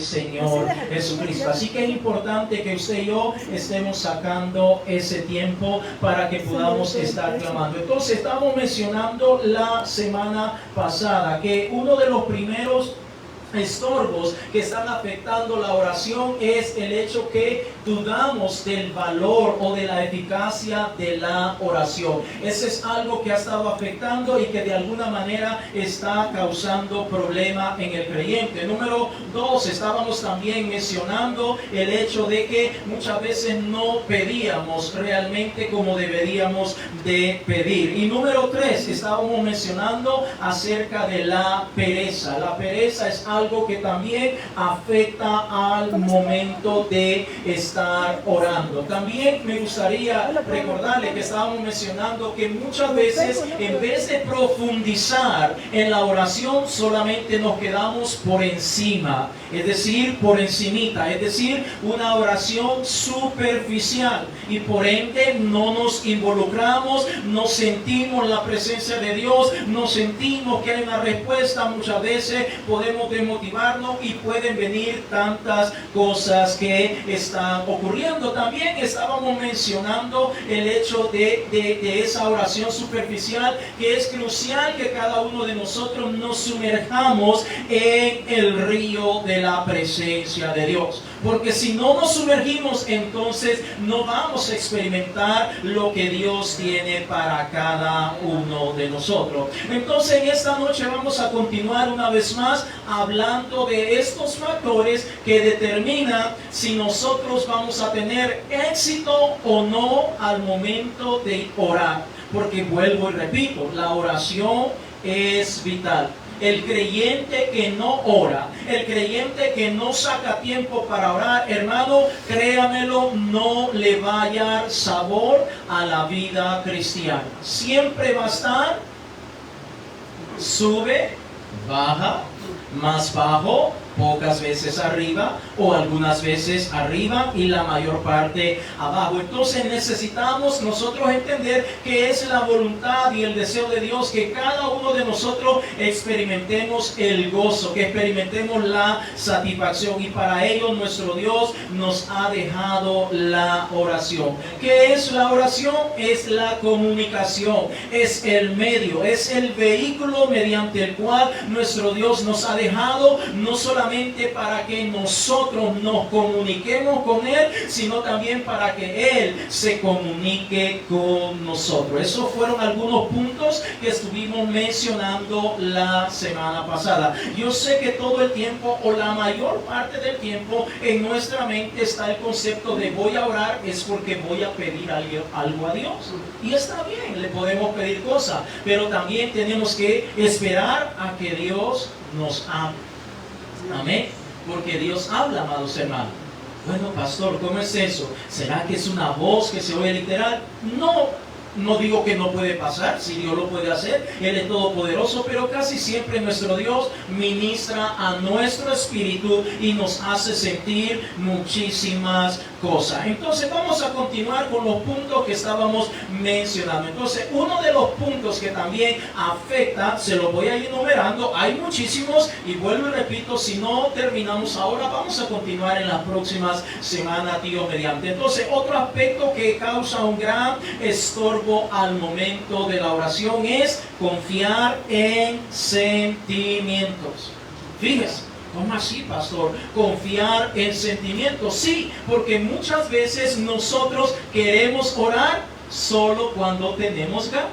Señor Jesucristo. Así que es importante que usted y yo estemos sacando ese tiempo para que podamos estar clamando. Entonces, estamos mencionando la semana pasada que uno de los primeros estorbos que están afectando la oración es el hecho que dudamos del valor o de la eficacia de la oración. Ese es algo que ha estado afectando y que de alguna manera está causando problema en el creyente. Número 2, estábamos también mencionando el hecho de que muchas veces no pedíamos realmente como deberíamos de pedir. Y número 3, estábamos mencionando acerca de la pereza. La pereza es algo que también afecta al momento de estar orando. También me gustaría recordarle que estábamos mencionando que muchas veces en vez de profundizar en la oración solamente nos quedamos por encima, es decir, por encimita, es decir, una oración superficial y por ende no nos involucramos, no sentimos la presencia de Dios, no sentimos que hay una respuesta. Muchas veces podemos desmotivarnos y pueden venir tantas cosas que están ocurriendo. También estábamos mencionando el hecho de esa oración superficial, que es crucial que cada uno de nosotros nos sumerjamos en el río de la presencia de Dios, porque si no nos sumergimos, entonces no vamos a experimentar lo que Dios tiene para cada uno de nosotros. Entonces en esta noche vamos a continuar una vez más hablando de estos factores que determinan si nosotros vamos a tener éxito o no al momento de orar, porque vuelvo y repito, la oración es vital. El creyente que no ora, el creyente que no saca tiempo para orar, hermano, créamelo, no le va a hallar sabor a la vida cristiana. Siempre va a estar, sube, baja, más bajo, pocas veces arriba o algunas veces arriba y la mayor parte abajo. Entonces necesitamos nosotros entender que es la voluntad y el deseo de Dios que cada uno de nosotros experimentemos el gozo, que experimentemos la satisfacción, y para ello nuestro Dios nos ha dejado la oración. ¿Qué es la oración? Es la comunicación, es el medio, es el vehículo mediante el cual nuestro Dios nos ha dejado, no solamente para que nosotros nos comuniquemos con Él, sino también para que Él se comunique con nosotros. Esos fueron algunos puntos que estuvimos mencionando la semana pasada. Yo sé que todo el tiempo, o la mayor parte del tiempo, en nuestra mente está el concepto de voy a orar es porque voy a pedir algo a Dios. Y está bien, le podemos pedir cosas, pero también tenemos que esperar a que Dios nos hable. Amén. Porque Dios habla, amados hermanos. Bueno, pastor, ¿cómo es eso? ¿Será que es una voz que se oye literal? No digo que no puede pasar, si Dios lo puede hacer, Él es todopoderoso, pero casi siempre nuestro Dios ministra a nuestro espíritu y nos hace sentir muchísimas cosas. Entonces vamos a continuar con los puntos que estábamos mencionando. Entonces uno de los puntos que también afecta, se los voy a ir enumerando, hay muchísimos y vuelvo y repito, si no terminamos ahora, vamos a continuar en las próximas semanas, Dios mediante. Entonces otro aspecto que causa un gran estorbo al momento de la oración es confiar en sentimientos. Fíjese, ¿cómo así, pastor? Confiar en sentimientos. Sí, porque muchas veces nosotros queremos orar solo cuando tenemos ganas.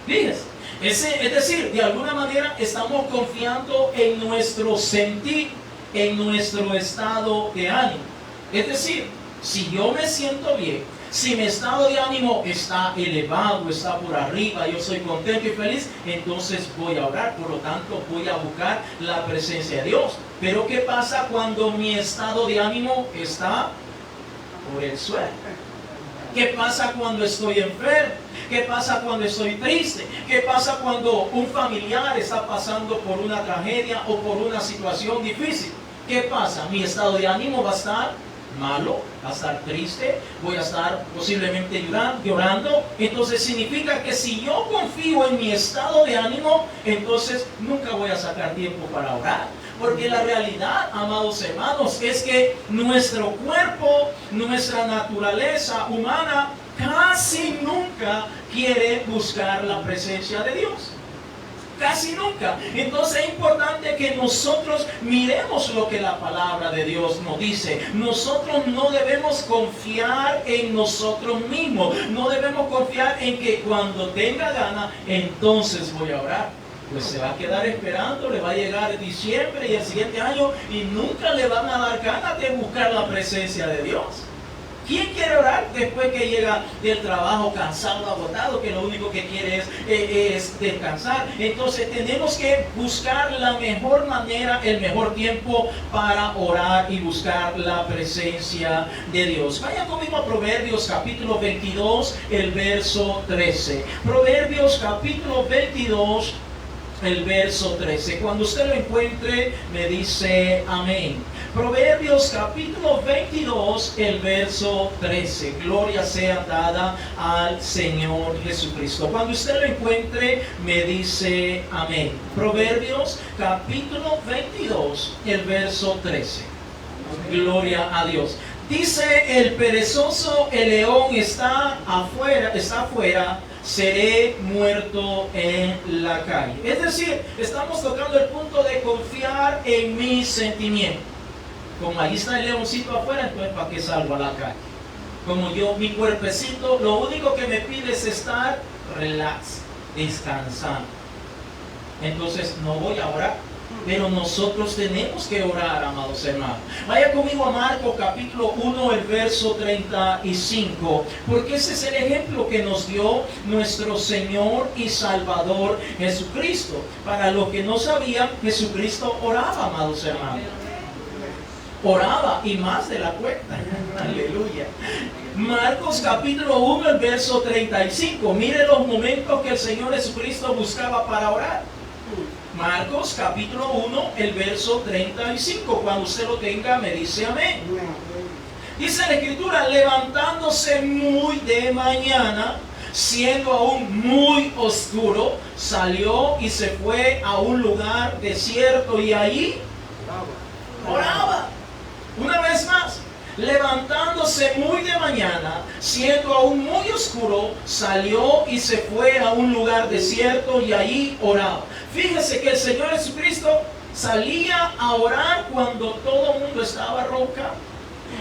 Fíjese, es decir, de alguna manera estamos confiando en nuestro sentir, en nuestro estado de ánimo. Es decir, si yo me siento bien, si mi estado de ánimo está elevado, está por arriba, yo soy contento y feliz, entonces voy a orar, por lo tanto voy a buscar la presencia de Dios. Pero ¿qué pasa cuando mi estado de ánimo está por el suelo? ¿Qué pasa cuando estoy enfermo? ¿Qué pasa cuando estoy triste? ¿Qué pasa cuando un familiar está pasando por una tragedia o por una situación difícil? ¿Qué pasa? Mi estado de ánimo va a estar malo, va a estar triste, voy a estar posiblemente llorando. Entonces significa que si yo confío en mi estado de ánimo, entonces nunca voy a sacar tiempo para orar. Porque la realidad, amados hermanos, es que nuestro cuerpo, nuestra naturaleza humana, casi nunca quiere buscar la presencia de Dios. Casi nunca. Entonces es importante que nosotros miremos lo que la palabra de Dios nos dice. Nosotros no debemos confiar en nosotros mismos. No debemos confiar en que cuando tenga gana, entonces voy a orar. Pues se va a quedar esperando, le va a llegar diciembre y el siguiente año y nunca le van a dar ganas de buscar la presencia de Dios. ¿Quién quiere orar después que llega del trabajo cansado, agotado, que lo único que quiere es descansar? Entonces tenemos que buscar la mejor manera, el mejor tiempo para orar y buscar la presencia de Dios. Vaya conmigo a Proverbios capítulo 22, el verso 13. Proverbios capítulo 22, el verso 13. Cuando usted lo encuentre, me dice amén. Proverbios capítulo 22, el verso 13. Gloria sea dada al Señor Jesucristo. Cuando usted lo encuentre, me dice amén. Proverbios capítulo 22, el verso 13. Gloria a Dios. Dice el perezoso, el león está afuera, seré muerto en la calle. Es decir, estamos tocando el punto de confiar en mis sentimientos. Como ahí está el leoncito afuera, entonces ¿para qué salgo a la calle? Como mi cuerpecito, lo único que me pide es estar relax, descansando. Entonces no voy a orar. Pero nosotros tenemos que orar, amados hermanos. Vaya conmigo a Marcos capítulo 1, el verso 35. Porque ese es el ejemplo que nos dio nuestro Señor y Salvador Jesucristo. Para los que no sabían, Jesucristo oraba, amados hermanos. Oraba y más de la cuenta. Aleluya. Marcos capítulo 1, el verso 35. Mire los momentos que el Señor Jesucristo buscaba para orar. Marcos capítulo 1, el verso 35. Cuando usted lo tenga, me dice amén. Dice la Escritura, levantándose muy de mañana, siendo aún muy oscuro, salió y se fue a un lugar desierto y allí oraba. Una vez más, levantándose muy de mañana, siendo aún muy oscuro, salió y se fue a un lugar desierto y allí oraba. Fíjese que el Señor Jesucristo salía a orar cuando todo el mundo estaba roncando.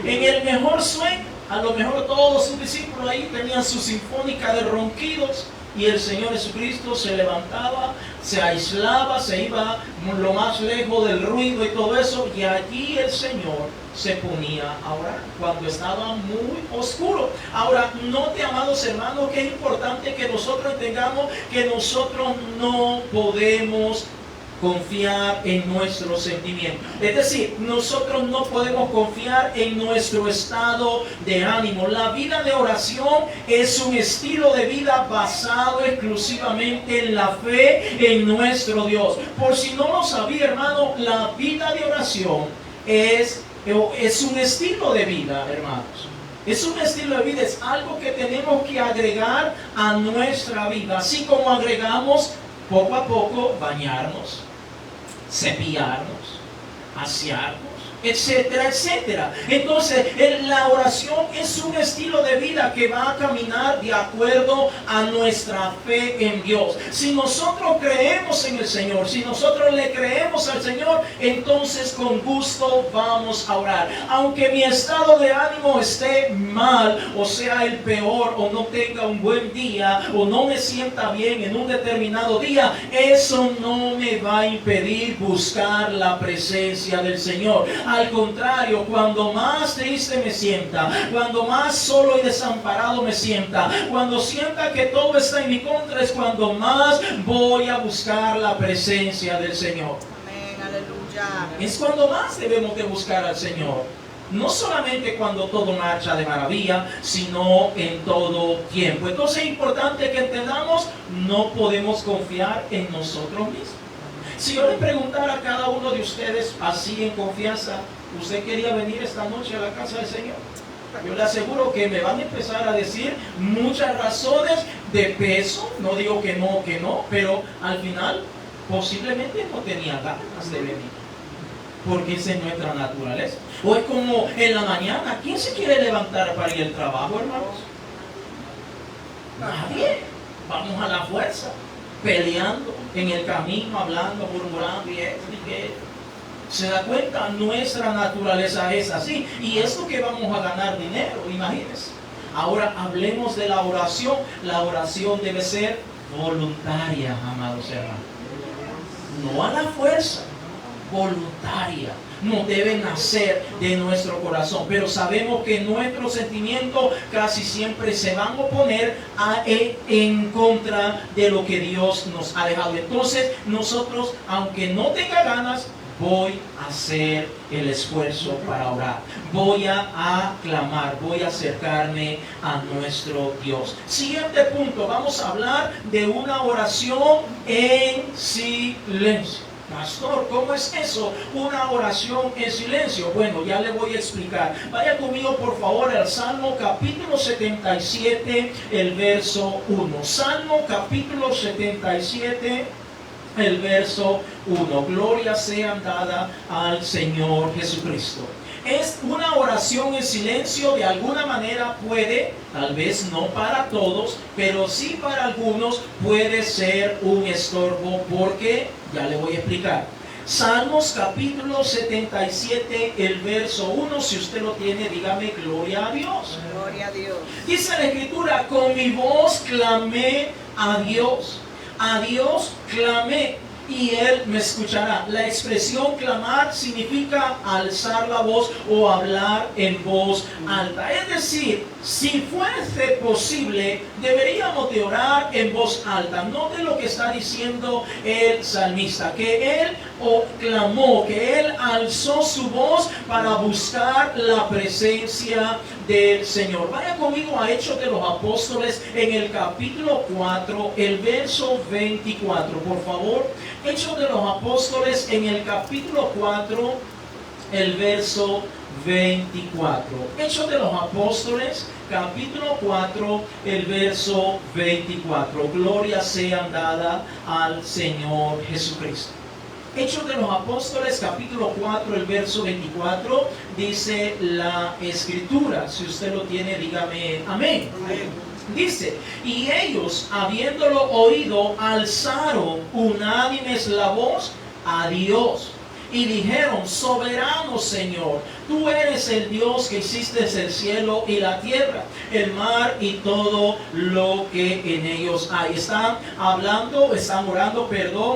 En el mejor sueño, a lo mejor todos sus discípulos ahí tenían su sinfónica de ronquidos. Y el Señor Jesucristo se levantaba, se aislaba, se iba lo más lejos del ruido y todo eso. Y allí el Señor se ponía a orar cuando estaba muy oscuro. Ahora, note, amados hermanos, que es importante que nosotros entendamos que nosotros no podemos confiar en nuestros sentimientos. Es decir, nosotros no podemos confiar en nuestro estado de ánimo. La vida de oración es un estilo de vida basado exclusivamente en la fe en nuestro Dios. Por si no lo sabía, hermano, la vida de oración es un estilo de vida, hermanos. Es un estilo de vida, es algo que tenemos que agregar a nuestra vida. Así como agregamos poco a poco bañarnos, cepillarnos, asearnos, etcétera, etcétera. Entonces, la oración es un estilo de vida que va a caminar de acuerdo a nuestra fe en Dios. Si nosotros creemos en el Señor, si nosotros le creemos al Señor, entonces con gusto vamos a orar. Aunque mi estado de ánimo esté mal, o sea el peor, o no tenga un buen día, o no me sienta bien en un determinado día, eso no me va a impedir buscar la presencia del Señor. Al contrario, cuando más triste me sienta, cuando más solo y desamparado me sienta, cuando sienta que todo está en mi contra, es cuando más voy a buscar la presencia del Señor. Amén, aleluya. Es cuando más debemos de buscar al Señor. No solamente cuando todo marcha de maravilla, sino en todo tiempo. Entonces es importante que entendamos, no podemos confiar en nosotros mismos. Si yo le preguntara a cada uno de ustedes así en confianza, ¿usted quería venir esta noche a la casa del Señor? Yo le aseguro que me van a empezar a decir muchas razones de peso. No digo que no, pero al final posiblemente no tenía ganas de venir. porque esa es nuestra naturaleza. O es como en la mañana, ¿quién se quiere levantar para ir al trabajo, hermanos? Nadie. Vamos a la fuerza, peleando en el camino, hablando, murmurando y esto y que. ¿Se da cuenta? Nuestra naturaleza es así. Y es lo que vamos a ganar dinero, imagínense. Ahora hablemos de la oración. La oración debe ser voluntaria, amados hermanos. No a la fuerza, voluntaria. No debe nacer de nuestro corazón. Pero sabemos que nuestros sentimientos casi siempre se van a oponer en contra de lo que Dios nos ha dejado. Entonces nosotros, aunque no tenga ganas, voy a hacer el esfuerzo para orar. Voy a clamar, voy a acercarme a nuestro Dios. Siguiente punto, vamos a hablar de una oración en silencio. Pastor, ¿cómo es eso? Una oración en silencio. Bueno, ya le voy a explicar. Vaya conmigo, por favor, al Salmo capítulo 77, el verso 1. Salmo capítulo 77, el verso 1. Gloria sea dada al Señor Jesucristo. Es una oración en silencio, de alguna manera puede, tal vez no para todos, pero sí para algunos puede ser un estorbo, porque ya le voy a explicar. Salmos capítulo 77, el verso 1, si usted lo tiene, dígame gloria a Dios. Gloria a Dios. Dice la Escritura, con mi voz clamé a Dios clamé y Él me escuchará. La expresión clamar significa alzar la voz o hablar en voz alta. Es decir, si fuese posible, deberíamos de orar en voz alta. Note lo que está diciendo el salmista, que él clamó, que él alzó su voz para buscar la presencia del Señor. Vaya conmigo a Hechos de los Apóstoles en el capítulo 4, el verso 24, por favor. Hechos de los Apóstoles en el capítulo 4, el verso 24. Hechos de los Apóstoles, capítulo 4, el verso 24. Gloria sea dada al Señor Jesucristo. Hechos de los Apóstoles, capítulo 4, el verso 24, dice la Escritura. Si usted lo tiene, dígame amén. Amén. Dice, y ellos, habiéndolo oído, alzaron unánimes la voz a Dios y dijeron, soberano Señor, tú eres el Dios que hiciste el cielo y la tierra, el mar y todo lo que en ellos hay. Están orando,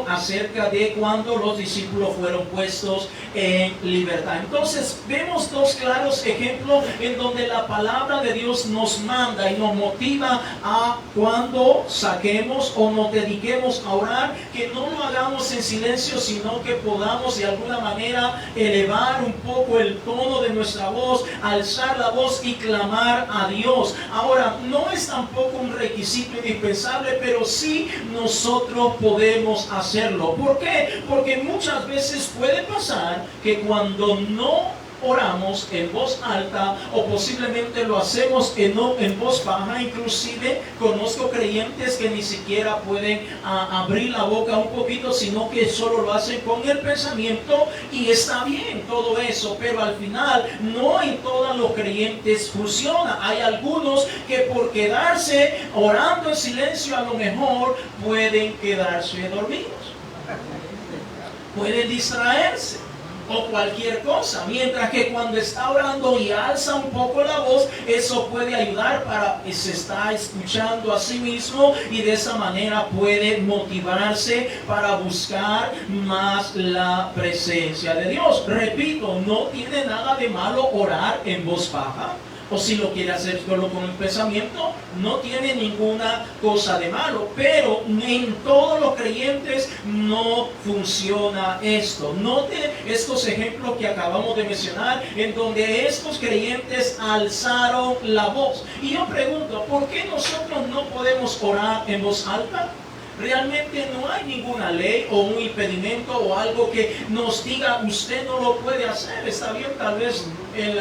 acerca de cuando los discípulos fueron puestos en libertad. Entonces vemos dos claros ejemplos en donde la palabra de Dios nos manda y nos motiva a cuando saquemos o nos dediquemos a orar, que no lo hagamos en silencio, sino que podamos de alguna manera elevar un poco el tono de nuestra voz, alzar la voz y clamar a Dios. Ahora, no es tampoco un requisito indispensable, pero sí nosotros podemos hacerlo. ¿Por qué? Porque muchas veces puede pasar que cuando no oramos en voz alta o posiblemente lo hacemos en voz baja, inclusive conozco creyentes que ni siquiera pueden abrir la boca un poquito, sino que solo lo hacen con el pensamiento, y está bien todo eso, pero al final no en todos los creyentes funciona. Hay algunos que por quedarse orando en silencio a lo mejor pueden quedarse dormidos, pueden distraerse o cualquier cosa, mientras que cuando está orando y alza un poco la voz, eso puede ayudar para que se está escuchando a sí mismo, y de esa manera puede motivarse para buscar más la presencia de Dios. Repito, no tiene nada de malo orar en voz baja, o si lo quiere hacer solo con el pensamiento, no tiene ninguna cosa de malo, pero en todos los creyentes no funciona esto. Note estos ejemplos que acabamos de mencionar, en donde estos creyentes alzaron la voz. Y yo pregunto, ¿por qué nosotros no podemos orar en voz alta? Realmente no hay ninguna ley o un impedimento o algo que nos diga usted no lo puede hacer. Está bien, tal vez en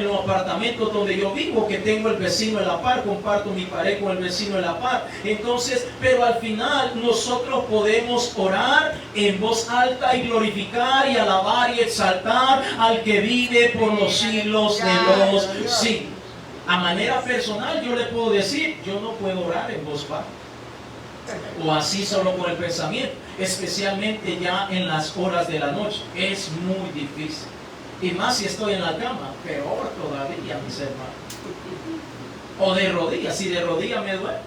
los apartamentos donde yo vivo, que tengo el vecino en la par, comparto mi pared con el vecino en la par. Entonces, pero al final nosotros podemos orar en voz alta y glorificar y alabar y exaltar al que vive por los siglos de los siglos. A manera personal yo le puedo decir, yo no puedo orar en voz baja o así solo con el pensamiento, especialmente ya en las horas de la noche. Es muy difícil. Y más si estoy en la cama, peor todavía, mis hermanos. O de rodillas, si de rodillas me duele.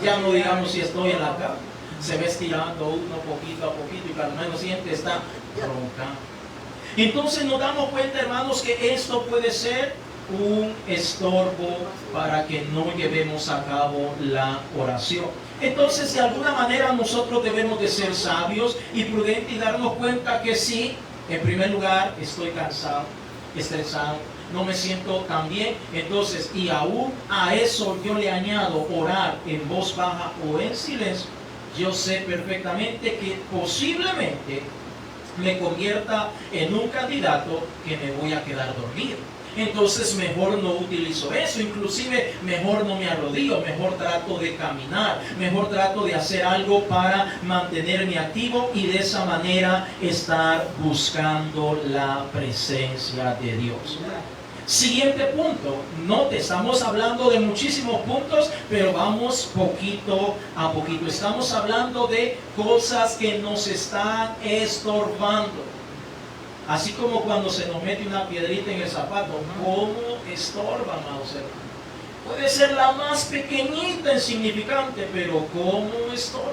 Ya no digamos si estoy en la cama. Se va estirando uno poquito a poquito y cuando menos siente está roncando. Entonces nos damos cuenta, hermanos, que esto puede ser un estorbo para que no llevemos a cabo la oración. Entonces, de alguna manera nosotros debemos de ser sabios y prudentes y darnos cuenta que sí, en primer lugar, estoy cansado, estresado, no me siento tan bien. Entonces, y aún a eso yo le añado orar en voz baja o en silencio. Yo sé perfectamente que posiblemente me convierta en un candidato que me voy a quedar dormido. Entonces mejor no utilizo eso, inclusive mejor no me arrodillo, mejor trato de caminar, mejor trato de hacer algo para mantenerme activo y de esa manera estar buscando la presencia de Dios. Siguiente punto, note, estamos hablando de muchísimos puntos, pero vamos poquito a poquito. Estamos hablando de cosas que nos están estorbando. Así como cuando se nos mete una piedrita en el zapato, ¿cómo estorba, amados hermanos? Puede ser la más pequeñita, insignificante, pero ¿cómo estorba?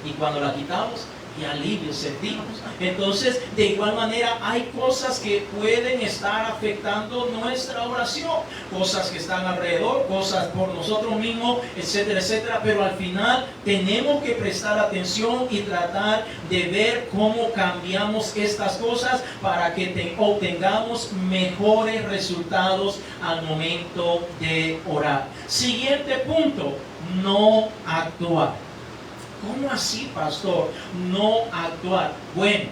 Y cuando la quitamos, qué alivio sentimos. Entonces, de igual manera, hay cosas que pueden estar afectando nuestra oración, cosas que están alrededor, cosas por nosotros mismos, etcétera, etcétera. Pero al final tenemos que prestar atención y tratar de ver cómo cambiamos estas cosas para que obtengamos mejores resultados al momento de orar. Siguiente punto, no actuar. ¿Cómo así, pastor? No actuar. Bueno,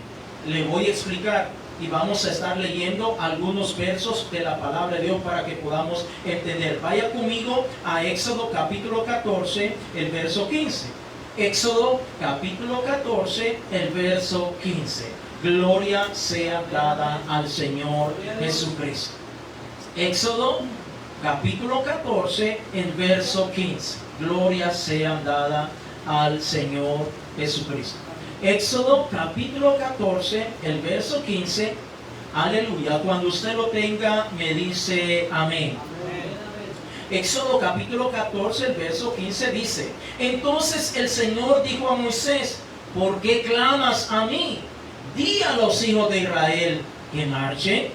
le voy a explicar y vamos a estar leyendo algunos versos de la palabra de Dios para que podamos entender. Vaya conmigo a Éxodo capítulo 14, el verso 15. Éxodo capítulo 14, el verso 15. Gloria sea dada al Señor Jesucristo. Éxodo capítulo 14, el verso 15. Gloria sea dada al Señor Jesucristo. Éxodo capítulo 14, el verso 15. Aleluya. Cuando usted lo tenga, me dice amén. Éxodo capítulo 14, el verso 15 dice: entonces el Señor dijo a Moisés, ¿por qué clamas a mí? Di a los hijos de Israel que marchen.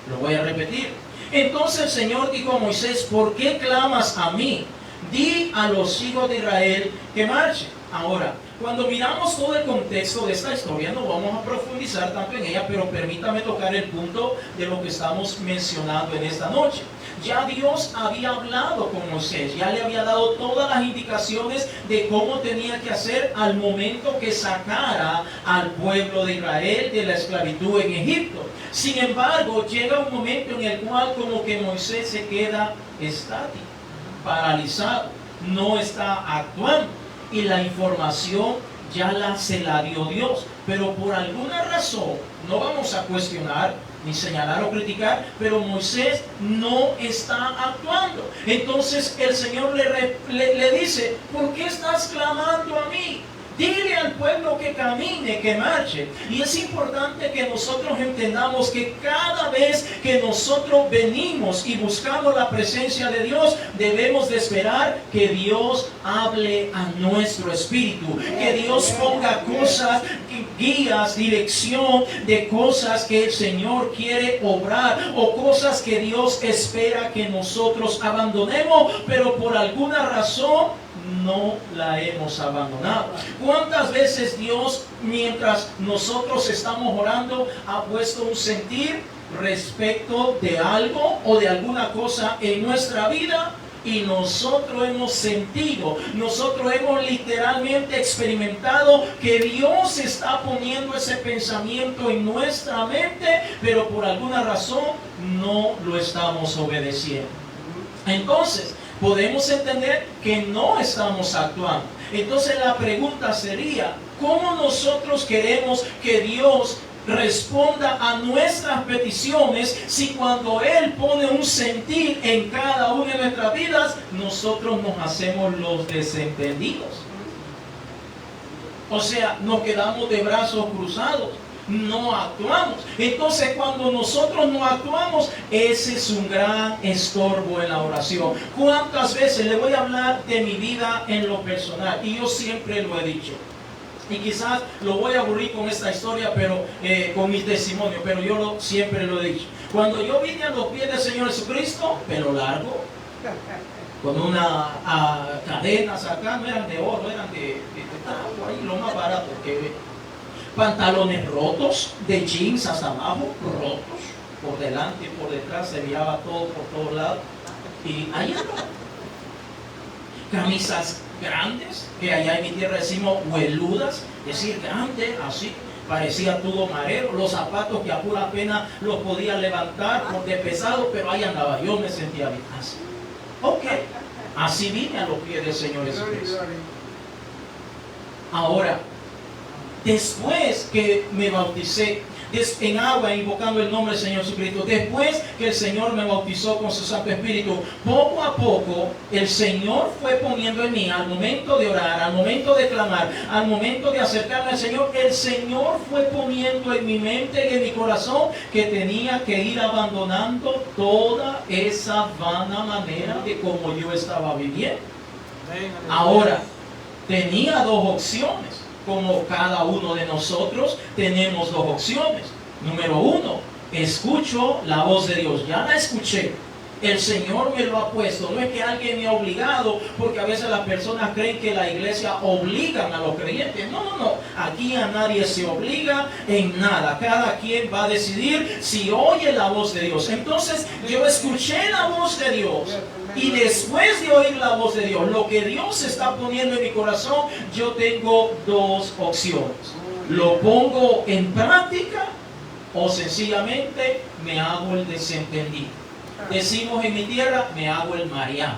Lo voy a repetir. Entonces el Señor dijo a Moisés, ¿por qué clamas a mí? Di a los hijos de Israel que marchen. Ahora, cuando miramos todo el contexto de esta historia, no vamos a profundizar tanto en ella, pero permítame tocar el punto de lo que estamos mencionando en esta noche. Ya Dios había hablado con Moisés, ya le había dado todas las indicaciones de cómo tenía que hacer al momento que sacara al pueblo de Israel de la esclavitud en Egipto. Sin embargo, llega un momento en el cual como que Moisés se queda estático, paralizado, no está actuando y la información ya se la dio Dios, pero por alguna razón, no vamos a cuestionar ni señalar o criticar, pero Moisés no está actuando. Entonces el Señor le dice, ¿por qué estás clamando a mí? Dile al pueblo que camine, que marche. Y es importante que nosotros entendamos que cada vez que nosotros venimos y buscamos la presencia de Dios, debemos de esperar que Dios hable a nuestro espíritu, que Dios ponga cosas, guías, dirección de cosas que el Señor quiere obrar o cosas que Dios espera que nosotros abandonemos, pero por alguna razón no la hemos abandonado. ¿Cuántas veces Dios, mientras nosotros estamos orando, ha puesto un sentir respecto de algo o de alguna cosa en nuestra vida? y nosotros hemos sentido, nosotros hemos literalmente experimentado que Dios está poniendo ese pensamiento en nuestra mente, pero por alguna razón no lo estamos obedeciendo. Entonces, podemos entender que no estamos actuando. Entonces la pregunta sería, ¿cómo nosotros queremos que Dios responda a nuestras peticiones si cuando Él pone un sentir en cada una de nuestras vidas, nosotros nos hacemos los desentendidos? O sea, nos quedamos de brazos cruzados, no actuamos. Entonces, cuando nosotros no actuamos, ese es un gran estorbo en la oración. ¿Cuántas veces le voy a hablar de mi vida en lo personal? Y yo siempre lo he dicho. Y quizás lo voy a aburrir con esta historia, pero con mi testimonio, pero yo siempre lo he dicho. Cuando yo vine a los pies del Señor Jesucristo, pelo largo, con una cadenas acá, no eran de oro, eran de trapo, ahí lo más barato que pantalones rotos, de jeans hasta abajo, rotos, por delante y por detrás, se miraba todo por todos lados. Y ahí está. Camisas grandes, que allá en mi tierra decimos hueludas, es decir, grandes, así, parecía todo marero, los zapatos que a pura pena los podía levantar porque pesado, pero ahí andaba, yo me sentía bien, así. Ok, así vine a los pies del Señor Jesucristo. Ahora, después que me bauticé en agua, invocando el nombre del Señor Jesucristo, después que el Señor me bautizó con su Santo Espíritu, poco a poco el Señor fue poniendo en mí, al momento de orar, al momento de clamar, al momento de acercarme al Señor, el Señor fue poniendo en mi mente y en mi corazón que tenía que ir abandonando toda esa vana manera de cómo yo estaba viviendo. Ahora, tenía dos opciones. Como cada uno de nosotros tenemos dos opciones. Número uno, escucho la voz de Dios. Ya la escuché. El Señor me lo ha puesto. No es que alguien me ha obligado, porque a veces las personas creen que la iglesia obligan a los creyentes. No, no, no. Aquí a nadie se obliga en nada. Cada quien va a decidir si oye la voz de Dios. Entonces yo escuché la voz de Dios. Y después de oír la voz de Dios, lo que Dios está poniendo en mi corazón, yo tengo dos opciones. Lo pongo en práctica o sencillamente me hago el desentendido. Decimos en mi tierra, me hago el mareado.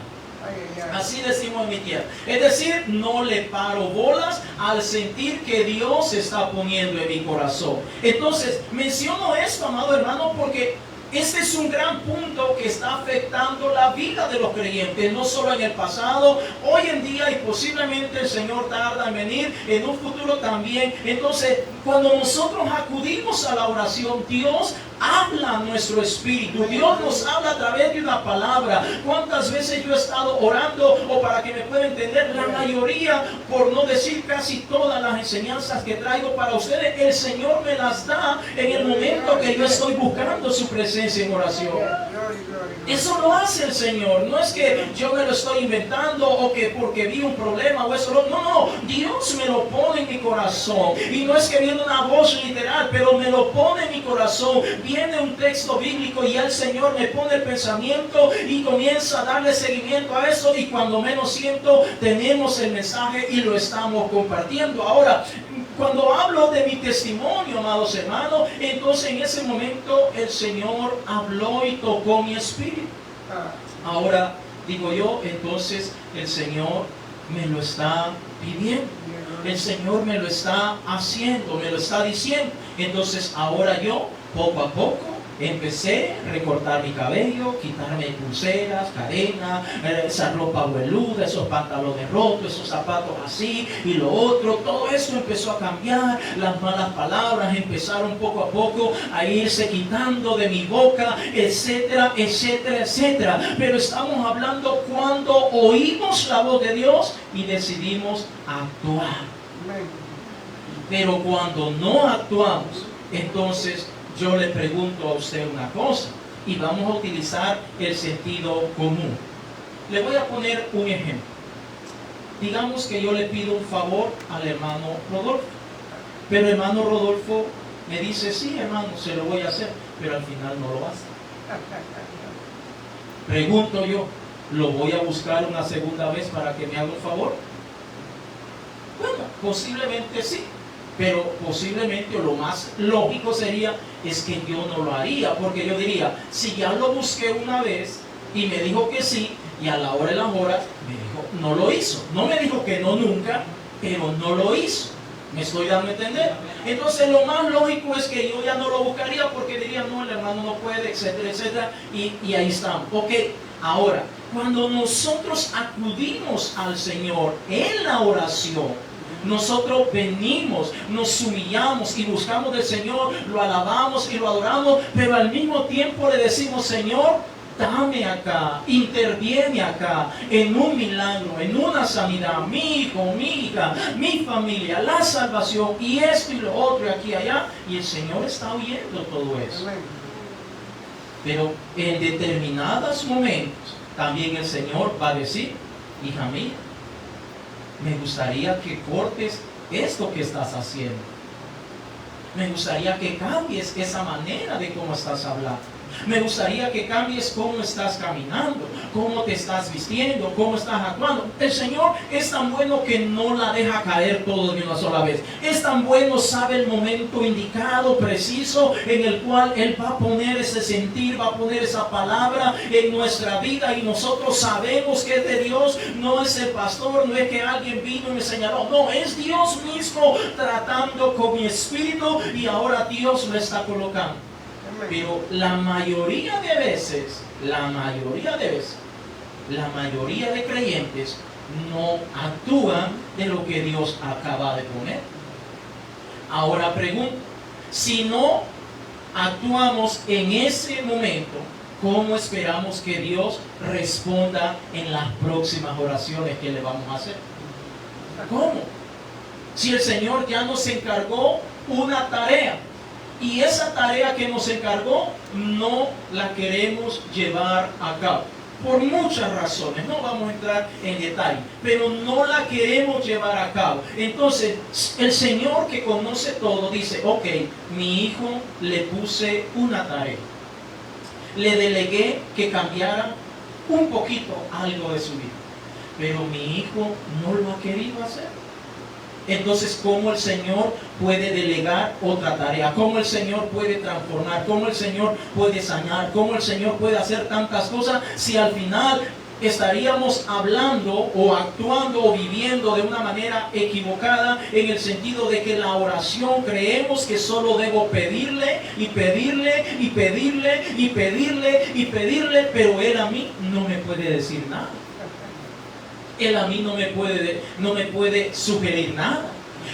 Así decimos en mi tierra. Es decir, no le paro bolas al sentir que Dios se está poniendo en mi corazón. Entonces, menciono esto, amado hermano, porque este es un gran punto que está afectando la vida de los creyentes, no solo en el pasado, hoy en día y posiblemente el Señor tarda en venir, en un futuro también. Entonces, cuando nosotros acudimos a la oración, Dios habla a nuestro espíritu, Dios nos habla a través de una palabra. ¿Cuántas veces yo he estado orando? O para que me puedan entender, la mayoría, por no decir casi todas las enseñanzas que traigo para ustedes, el Señor me las da en el momento que yo estoy buscando su presencia en oración. Eso lo hace el Señor. No es que yo me lo estoy inventando o que porque vi un problema o eso. No, no, Dios me lo pone en mi corazón. Y no es que viene una voz literal, pero me lo pone en mi corazón. Viene un texto bíblico y el Señor me pone el pensamiento y comienza a darle seguimiento a eso, y cuando menos siento, tenemos el mensaje y lo estamos compartiendo. Ahora, cuando hablo de mi testimonio, amados hermanos, entonces en ese momento el Señor habló y tocó mi espíritu. Ahora, digo yo, entonces el Señor me lo está pidiendo. El Señor me lo está haciendo, me lo está diciendo. Entonces ahora yo, poco a poco, empecé a recortar mi cabello, quitarme pulseras, cadenas, esa ropa hueluda, esos pantalones rotos, esos zapatos así y lo otro. Todo eso empezó a cambiar. Las malas palabras empezaron poco a poco a irse quitando de mi boca, etcétera, etcétera, etcétera. Pero estamos hablando cuando oímos la voz de Dios y decidimos actuar. Pero cuando no actuamos, entonces yo le pregunto a usted una cosa, y vamos a utilizar el sentido común. Le voy a poner un ejemplo. Digamos que yo le pido un favor al hermano Rodolfo, pero el hermano Rodolfo me dice, sí, hermano, se lo voy a hacer, pero al final no lo hace. Pregunto yo, ¿Lo voy a buscar una segunda vez para que me haga un favor? Bueno, posiblemente sí, pero posiblemente lo más lógico sería es que yo no lo haría, porque yo diría, si ya lo busqué una vez y me dijo que sí, y a la hora de las horas me dijo, no lo hizo. No me dijo que no nunca, pero no lo hizo. ¿Me estoy dando a entender? Entonces lo más lógico es que yo ya no lo buscaría porque diría, no, el hermano no puede, etcétera, etcétera, y ahí estamos. Ok, ahora, cuando nosotros acudimos al Señor en la oración, nosotros venimos, nos humillamos y buscamos del Señor, lo alabamos y lo adoramos, pero al mismo tiempo le decimos, Señor, dame acá, interviene acá, en un milagro, en una sanidad, mi hijo, mi hija, mi familia, la salvación, y esto y lo otro, y aquí y allá, y el Señor está oyendo todo eso. Pero en determinados momentos, también el Señor va a decir, hija mía, me gustaría que cortes esto que estás haciendo. Me gustaría que cambies esa manera de cómo estás hablando. Me gustaría que cambies cómo estás caminando, cómo te estás vistiendo, cómo estás actuando. El Señor es tan bueno que no la deja caer todo de una sola vez. Es tan bueno, sabe el momento indicado, preciso, en el cual Él va a poner ese sentir, va a poner esa palabra en nuestra vida, y nosotros sabemos que es de Dios. No es el pastor, no es que alguien vino y me señaló. No, es Dios mismo tratando con mi espíritu, y ahora Dios lo está colocando. Pero la mayoría de veces, la mayoría de creyentes no actúan de lo que Dios acaba de poner. Ahora pregunto, si no actuamos en ese momento, ¿cómo esperamos que Dios responda en las próximas oraciones que le vamos a hacer? ¿Cómo? Si el Señor ya nos encargó una tarea, y esa tarea que nos encargó no la queremos llevar a cabo, por muchas razones, no vamos a entrar en detalle, pero no la queremos llevar a cabo. Entonces el Señor, que conoce todo, dice, ok, mi hijo le puse una tarea, le delegué que cambiara un poquito algo de su vida, pero mi hijo no lo ha querido hacer. Entonces, ¿cómo el Señor puede delegar otra tarea? ¿Cómo el Señor puede transformar? ¿Cómo el Señor puede sanar? ¿Cómo el Señor puede hacer tantas cosas si al final estaríamos hablando o actuando o viviendo de una manera equivocada, en el sentido de que la oración creemos que solo debo pedirle y pedirle y pedirle y pedirle y pedirle, pero Él a mí no me puede decir nada? Él a mí no me puede sugerir nada.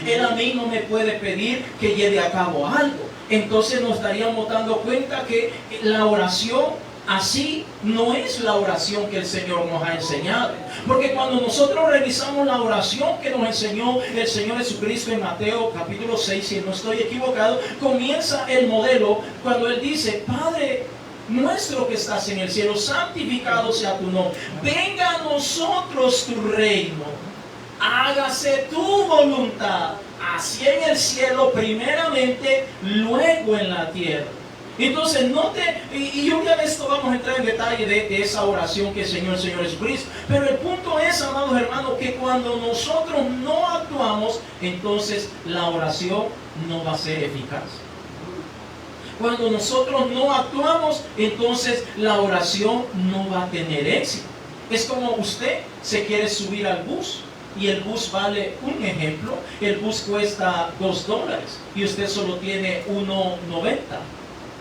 Él a mí no me puede pedir que lleve a cabo algo. Entonces nos estaríamos dando cuenta que la oración así no es la oración que el Señor nos ha enseñado. Porque cuando nosotros revisamos la oración que nos enseñó el Señor Jesucristo en Mateo capítulo 6, si no estoy equivocado, comienza el modelo cuando Él dice, Padre nuestro que estás en el cielo, santificado sea tu nombre, venga a nosotros tu reino, hágase tu voluntad, así en el cielo primeramente, luego en la tierra. Entonces y un día de esto vamos a entrar en detalle de esa oración que enseñó el Señor Jesucristo, pero el punto es, amados hermanos, que cuando nosotros no actuamos, entonces la oración no va a ser eficaz. Cuando nosotros no actuamos, entonces la oración no va a tener éxito. Es como usted se quiere subir al bus, y el bus vale, un ejemplo, el bus cuesta $2 y usted solo tiene $1.90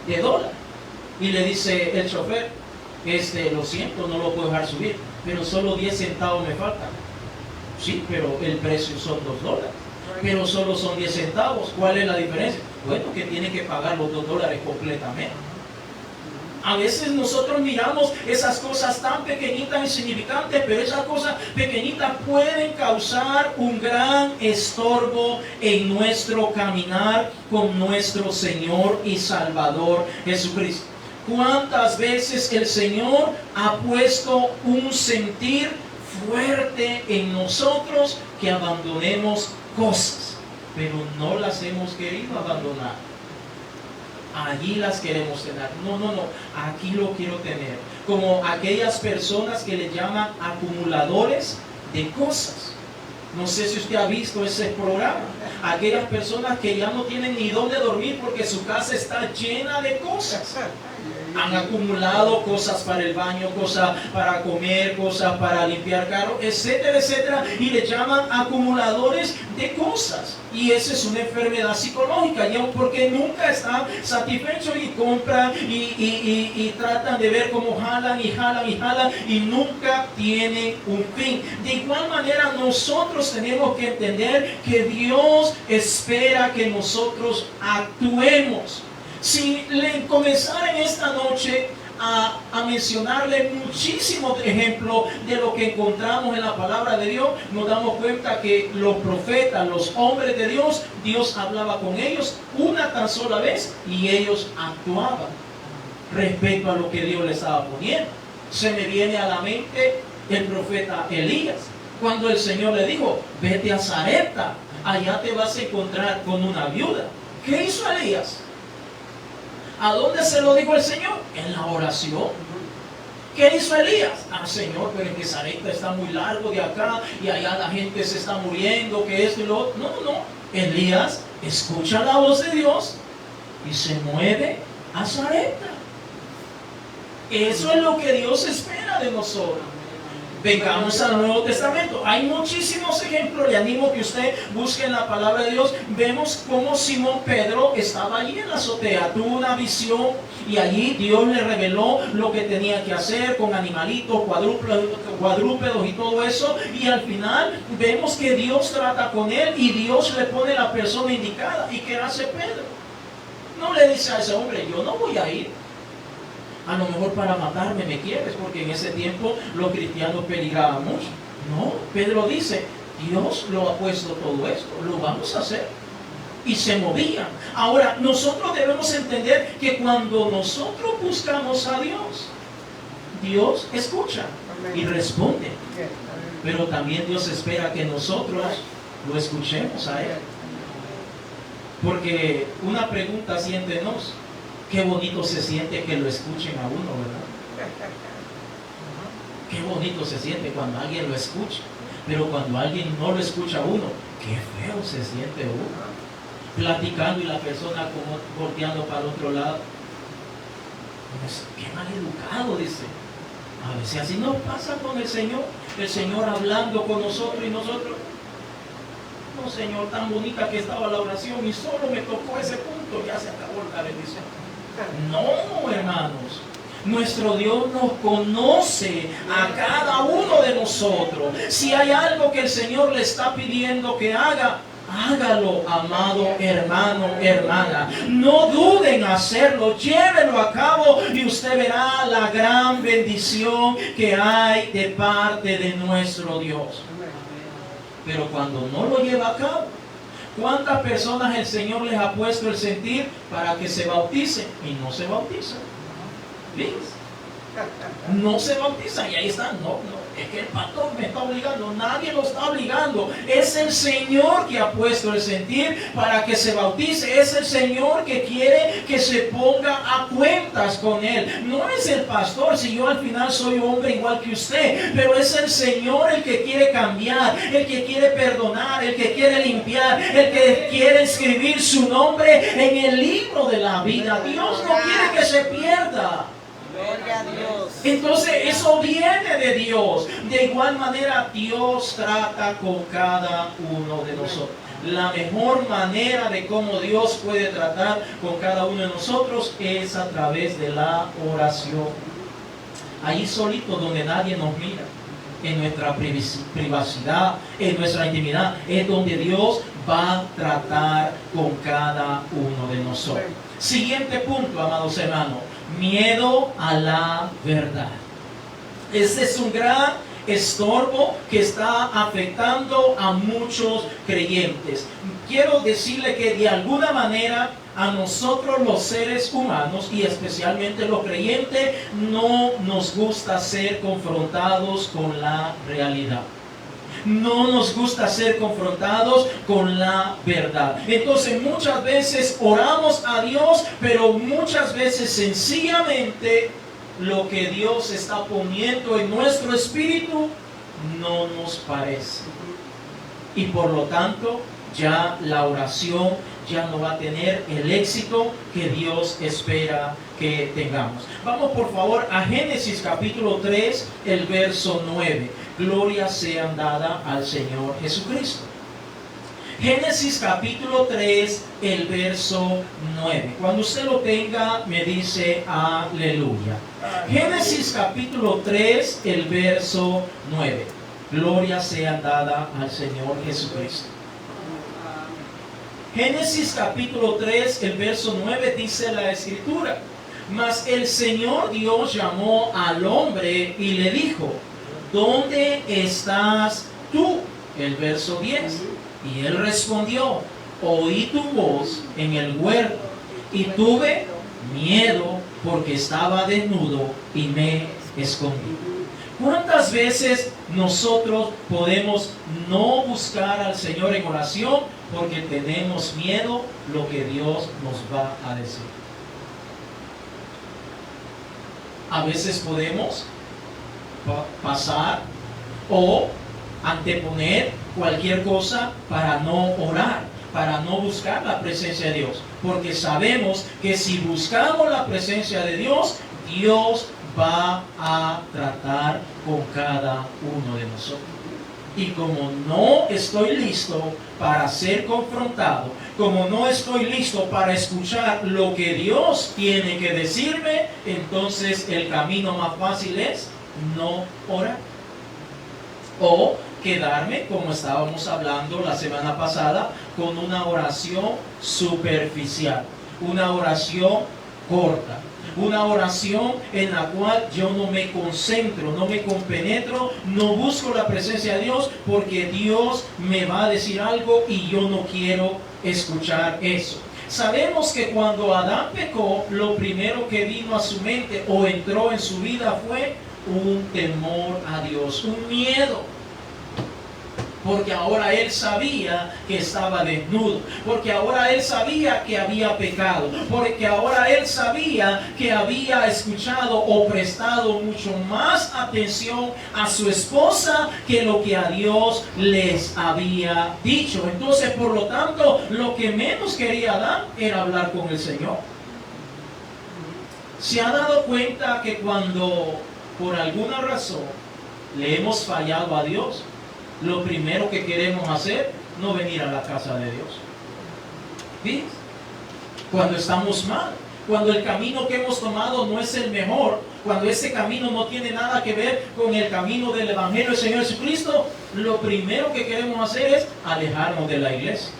de dólar, y le dice el chofer, lo siento, no lo puedo dejar subir, pero solo 10 centavos me faltan. Sí, pero el precio son $2, pero solo son 10 centavos. ¿Cuál es la diferencia? Bueno, que tiene que pagar los $2 completamente. A veces nosotros miramos esas cosas tan pequeñitas, insignificantes, pero esas cosas pequeñitas pueden causar un gran estorbo en nuestro caminar con nuestro Señor y Salvador Jesucristo. ¿Cuántas veces el Señor ha puesto un sentir fuerte en nosotros que abandonemos cosas, pero no las hemos querido abandonar? allí las queremos tener. No, no, no, aquí lo quiero tener. Como aquellas personas que le llaman acumuladores de cosas. No sé si usted ha visto ese programa. Aquellas personas que ya no tienen ni dónde dormir porque su casa está llena de cosas. Han acumulado cosas para el baño, cosas para comer, cosas para limpiar carro, etcétera, etcétera. Y le llaman acumuladores de cosas. Y esa es una enfermedad psicológica, ya porque nunca están satisfechos y compran y tratan de ver cómo jalan y jalan y jalan y nunca tienen un fin. De igual manera nosotros tenemos que entender que Dios espera que nosotros actuemos. Si le comenzara en esta noche a mencionarle muchísimos ejemplos de lo que encontramos en la palabra de Dios, nos damos cuenta que los profetas, los hombres de Dios, Dios hablaba con ellos una tan sola vez y ellos actuaban respecto a lo que Dios les estaba poniendo. Se me viene a la mente el profeta Elías, cuando el Señor le dijo, vete a Sarepta, allá te vas a encontrar con una viuda. ¿Qué hizo Elías? ¿A dónde se lo dijo el Señor? En la oración. ¿Qué hizo Elías? Ah, Señor, pero es que Sarepta está muy largo de acá y allá la gente se está muriendo, que esto y lo otro. No, no. Elías escucha la voz de Dios y se mueve a Sarepta. Eso es lo que Dios espera de nosotros. Vengamos al Nuevo Testamento. Hay muchísimos ejemplos. Le animo que usted busque en la palabra de Dios. Vemos cómo Simón Pedro estaba allí en la azotea. Tuvo una visión y allí Dios le reveló lo que tenía que hacer con animalitos, cuadrúpedos y todo eso. Y al final vemos que Dios trata con él y Dios le pone la persona indicada. ¿Y qué hace Pedro? No le dice a ese hombre, yo no voy a ir. A lo mejor para matarme me quieres, porque en ese tiempo los cristianos peligraban mucho. No, Pedro dice, Dios lo ha puesto todo esto, lo vamos a hacer. Y se movían. Ahora, nosotros debemos entender que cuando nosotros buscamos a Dios, Dios escucha y responde. Pero también Dios espera que nosotros lo escuchemos a Él. Porque una pregunta siéntenos. Qué bonito se siente que lo escuchen a uno, ¿verdad? Qué bonito se siente cuando alguien lo escucha. Pero cuando alguien no lo escucha a uno, qué feo se siente uno. Platicando y la persona como volteando para el otro lado. Pues, qué mal educado, dice. A veces así nos pasa con el Señor hablando con nosotros y nosotros. No, Señor, tan bonita que estaba la oración y solo me tocó ese punto, ya se acabó la bendición. No, hermanos, nuestro Dios nos conoce a cada uno de nosotros. Si hay algo que el Señor le está pidiendo que haga, hágalo, amado hermano, hermana. No duden en hacerlo, llévenlo a cabo y usted verá la gran bendición que hay de parte de nuestro Dios. Pero cuando no lo lleva a cabo, ¿cuántas personas el Señor les ha puesto el sentir para que se bauticen y no se bautizan? ¿Ves? No se bautizan y ahí están. No, es que el pastor me está obligando. Nadie lo está obligando. Es el Señor que ha puesto el sentir para que se bautice. Es el Señor que quiere que se ponga a cuentas con Él. No es el pastor, si yo al final soy hombre igual que usted, pero es el Señor el que quiere cambiar, el que quiere perdonar, el que quiere limpiar, el que quiere escribir su nombre en el libro de la vida. Dios no quiere que se pierda. Gloria a Dios. Entonces eso viene de Dios. De igual manera Dios trata con cada uno de nosotros. La mejor manera de cómo Dios puede tratar con cada uno de nosotros es a través de la oración. Ahí solito donde nadie nos mira, en nuestra privacidad, en nuestra intimidad, es donde Dios va a tratar con cada uno de nosotros. Siguiente punto, amados hermanos. Miedo a la verdad. Este es un gran estorbo que está afectando a muchos creyentes. Quiero decirle que de alguna manera a nosotros los seres humanos y especialmente los creyentes no nos gusta ser confrontados con la realidad. No nos gusta ser confrontados con la verdad. Entonces muchas veces oramos a Dios, pero muchas veces sencillamente lo que Dios está poniendo en nuestro espíritu no nos parece. Y por lo tanto, ya la oración ya no va a tener el éxito que Dios espera que tengamos. Vamos por favor a Génesis capítulo 3, el verso 9. Gloria sea dada al Señor Jesucristo. Génesis capítulo 3, el verso 9. Cuando usted lo tenga, me dice aleluya. Génesis capítulo 3, el verso 9. Gloria sea dada al Señor Jesucristo. Génesis capítulo 3, el verso 9 dice la Escritura: mas el Señor Dios llamó al hombre y le dijo: ¿dónde estás tú? El verso 10. Y él respondió: oí tu voz en el huerto y tuve miedo porque estaba desnudo y me escondí. ¿Cuántas veces nosotros podemos no buscar al Señor en oración porque tenemos miedo lo que Dios nos va a decir? A veces podemos pasar o anteponer cualquier cosa para no orar, para no buscar la presencia de Dios, porque sabemos que si buscamos la presencia de Dios, Dios va a tratar con cada uno de nosotros. Y como no estoy listo para ser confrontado, como no estoy listo para escuchar lo que Dios tiene que decirme, entonces el camino más fácil es no orar. O quedarme, como estábamos hablando la semana pasada, con una oración superficial, una oración corta, una oración en la cual yo no me concentro, no me compenetro, no busco la presencia de Dios porque Dios me va a decir algo y yo no quiero escuchar eso. Sabemos que cuando Adán pecó, lo primero que vino a su mente o entró en su vida fue un temor a Dios, un miedo. Porque ahora él sabía que estaba desnudo, porque ahora él sabía que había pecado, porque ahora él sabía que había escuchado o prestado mucho más atención a su esposa que lo que a Dios les había dicho. Entonces, por lo tanto, lo que menos quería Adán era hablar con el Señor. ¿Se ha dado cuenta que cuando por alguna razón le hemos fallado a Dios, lo primero que queremos hacer no venir a la casa de Dios? ¿Sí? Cuando estamos mal, cuando el camino que hemos tomado no es el mejor, cuando ese camino no tiene nada que ver con el camino del Evangelio del Señor Jesucristo, lo primero que queremos hacer es alejarnos de la iglesia.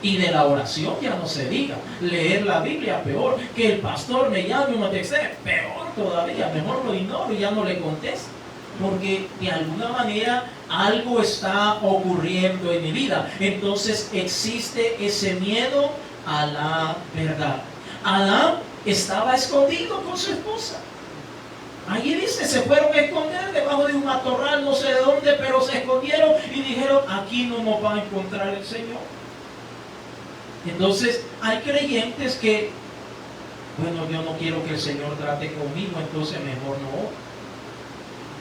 Y de la oración ya no se diga. Leer la Biblia, peor. Que el pastor me llame o me texte, peor todavía. Mejor lo ignoro y ya no le contesto. Porque de alguna manera algo está ocurriendo en mi vida. Entonces existe ese miedo a la verdad. Adán estaba escondido con su esposa. Allí dice, se fueron a esconder debajo de un matorral, no sé de dónde, pero se escondieron y dijeron, aquí no nos va a encontrar el Señor. Entonces hay creyentes que, bueno, yo no quiero que el Señor trate conmigo, entonces mejor no oro.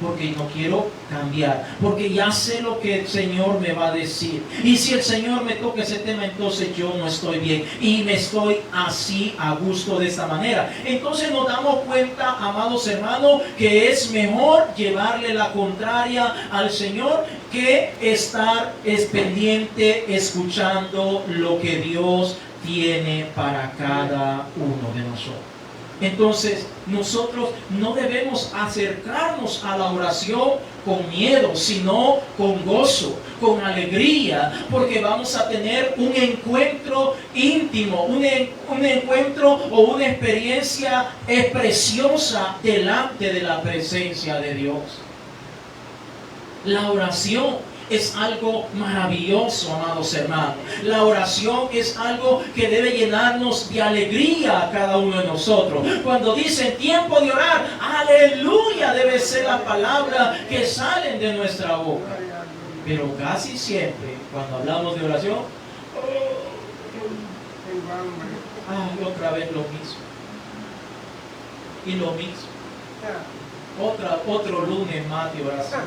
Porque no quiero cambiar, porque ya sé lo que el Señor me va a decir. Y si el Señor me toca ese tema, entonces yo no estoy bien y me estoy así a gusto de esta manera. Entonces nos damos cuenta, amados hermanos, que es mejor llevarle la contraria al Señor que estar pendiente escuchando lo que Dios tiene para cada uno de nosotros. Entonces, nosotros no debemos acercarnos a la oración con miedo, sino con gozo, con alegría, porque vamos a tener un encuentro íntimo, un encuentro o una experiencia preciosa delante de la presencia de Dios. La oración es algo maravilloso, amados hermanos. La oración es algo que debe llenarnos de alegría a cada uno de nosotros. Cuando dicen tiempo de orar, aleluya, debe ser la palabra que sale de nuestra boca. Pero casi siempre, cuando hablamos de oración, ay, otra vez lo mismo. Y lo mismo. Otro lunes más de oración.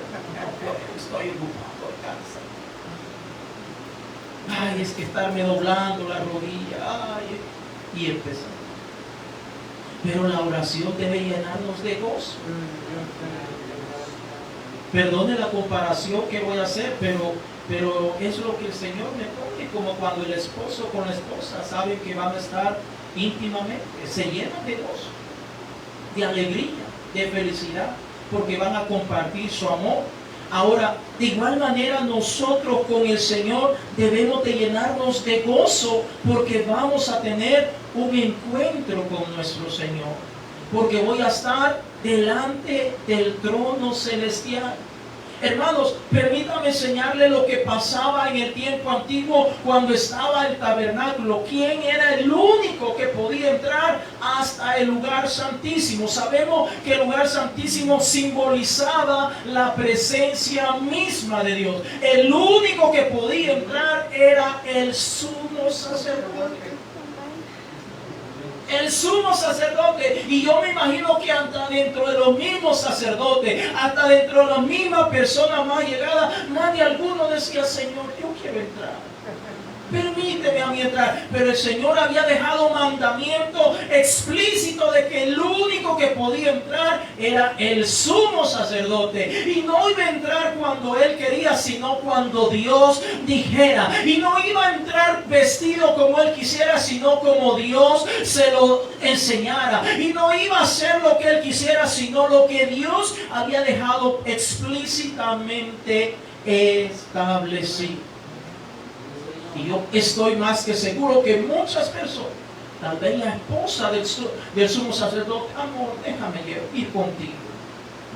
Estoy ocupado, cansado. Ay, es que estarme doblando la rodilla. Ay, y empezamos. Pero la oración debe llenarnos de gozo. Perdone la comparación que voy a hacer, pero es lo que el Señor me pone, como cuando el esposo con la esposa saben que van a estar íntimamente, se llenan de gozo, de alegría, de felicidad, porque van a compartir su amor. Ahora, de igual manera nosotros con el Señor debemos de llenarnos de gozo, porque vamos a tener un encuentro con nuestro Señor, porque voy a estar delante del trono celestial. Hermanos, permítame enseñarle lo que pasaba en el tiempo antiguo cuando estaba el tabernáculo. ¿Quién era el único que podía entrar hasta el lugar santísimo? Sabemos que el lugar santísimo simbolizaba la presencia misma de Dios. El único que podía entrar era el sumo sacerdote. El sumo sacerdote, y yo me imagino que hasta dentro de los mismos sacerdotes, hasta dentro de las mismas personas más llegadas, nadie alguno decía: Señor, yo quiero entrar, permíteme a mí entrar. Pero el Señor había dejado mandamiento explícito de que el único que podía entrar era el sumo sacerdote, y no iba a entrar cuando él quería, sino cuando Dios dijera. Y no iba a entrar vestido como él quisiera, sino como Dios se lo enseñara. Y no iba a hacer lo que él quisiera, sino lo que Dios había dejado explícitamente establecido. Y yo estoy más que seguro que muchas personas, tal vez la esposa del sumo sacerdote: amor, déjame ir contigo.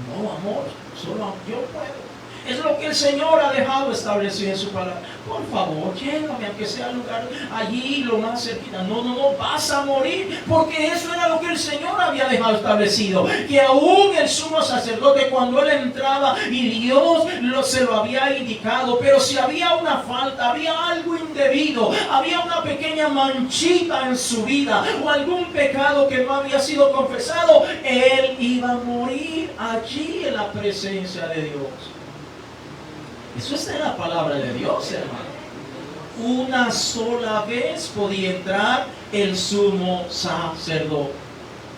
No, amor, solo yo puedo. Es lo que el Señor ha dejado establecido en su palabra. Por favor, llévame, aunque sea al lugar allí, lo más cerquita. No, vas a morir, porque eso era lo que el Señor había dejado establecido. Que aún el sumo sacerdote, cuando él entraba, y Dios se lo había indicado, pero si había una falta, había algo indebido, había una pequeña manchita en su vida, o algún pecado que no había sido confesado, él iba a morir allí en la presencia de Dios. Eso está en la palabra de Dios, hermano. Una sola vez podía entrar el sumo sacerdote.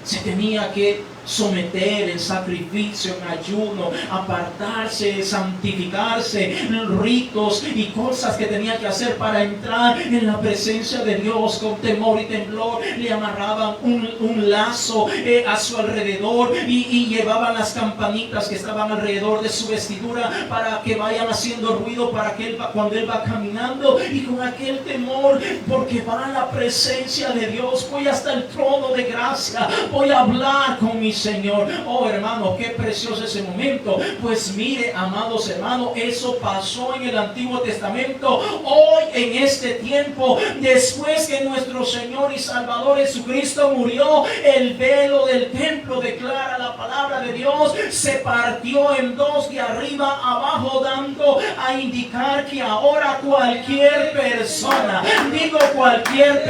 Se tenía que someter en sacrificio, en ayuno, apartarse, santificarse, ritos y cosas que tenía que hacer para entrar en la presencia de Dios. Con temor y temblor le amarraban un lazo a su alrededor, y llevaban las campanitas que estaban alrededor de su vestidura para que vayan haciendo ruido, para que cuando él va caminando, y con aquel temor, porque va a la presencia de Dios, voy hasta el trono de gracia, voy a hablar con mi Señor. Oh, hermano, qué precioso ese momento. Pues mire, amados hermanos, eso pasó en el Antiguo Testamento. Hoy, en este tiempo, después que nuestro Señor y Salvador Jesucristo murió, el velo del templo, declara la palabra de Dios, se partió en dos, de arriba abajo, dando a indicar que ahora cualquier persona, digo cualquier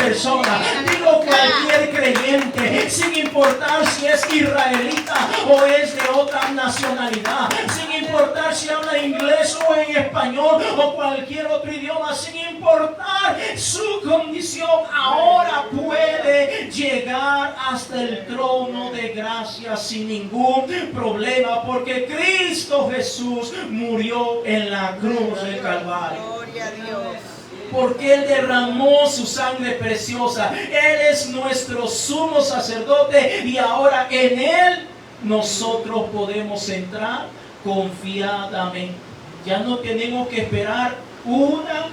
creyente, sin importar si es israelita o es de otra nacionalidad, sin importar si habla inglés o en español o cualquier otro idioma, sin importar su condición, ahora puede llegar hasta el trono de gracia sin ningún problema, porque Cristo Jesús murió en la cruz del Calvario. Gloria a Dios. Porque Él derramó su sangre preciosa. Él es nuestro sumo sacerdote, y ahora en Él nosotros podemos entrar confiadamente. Ya no tenemos que esperar una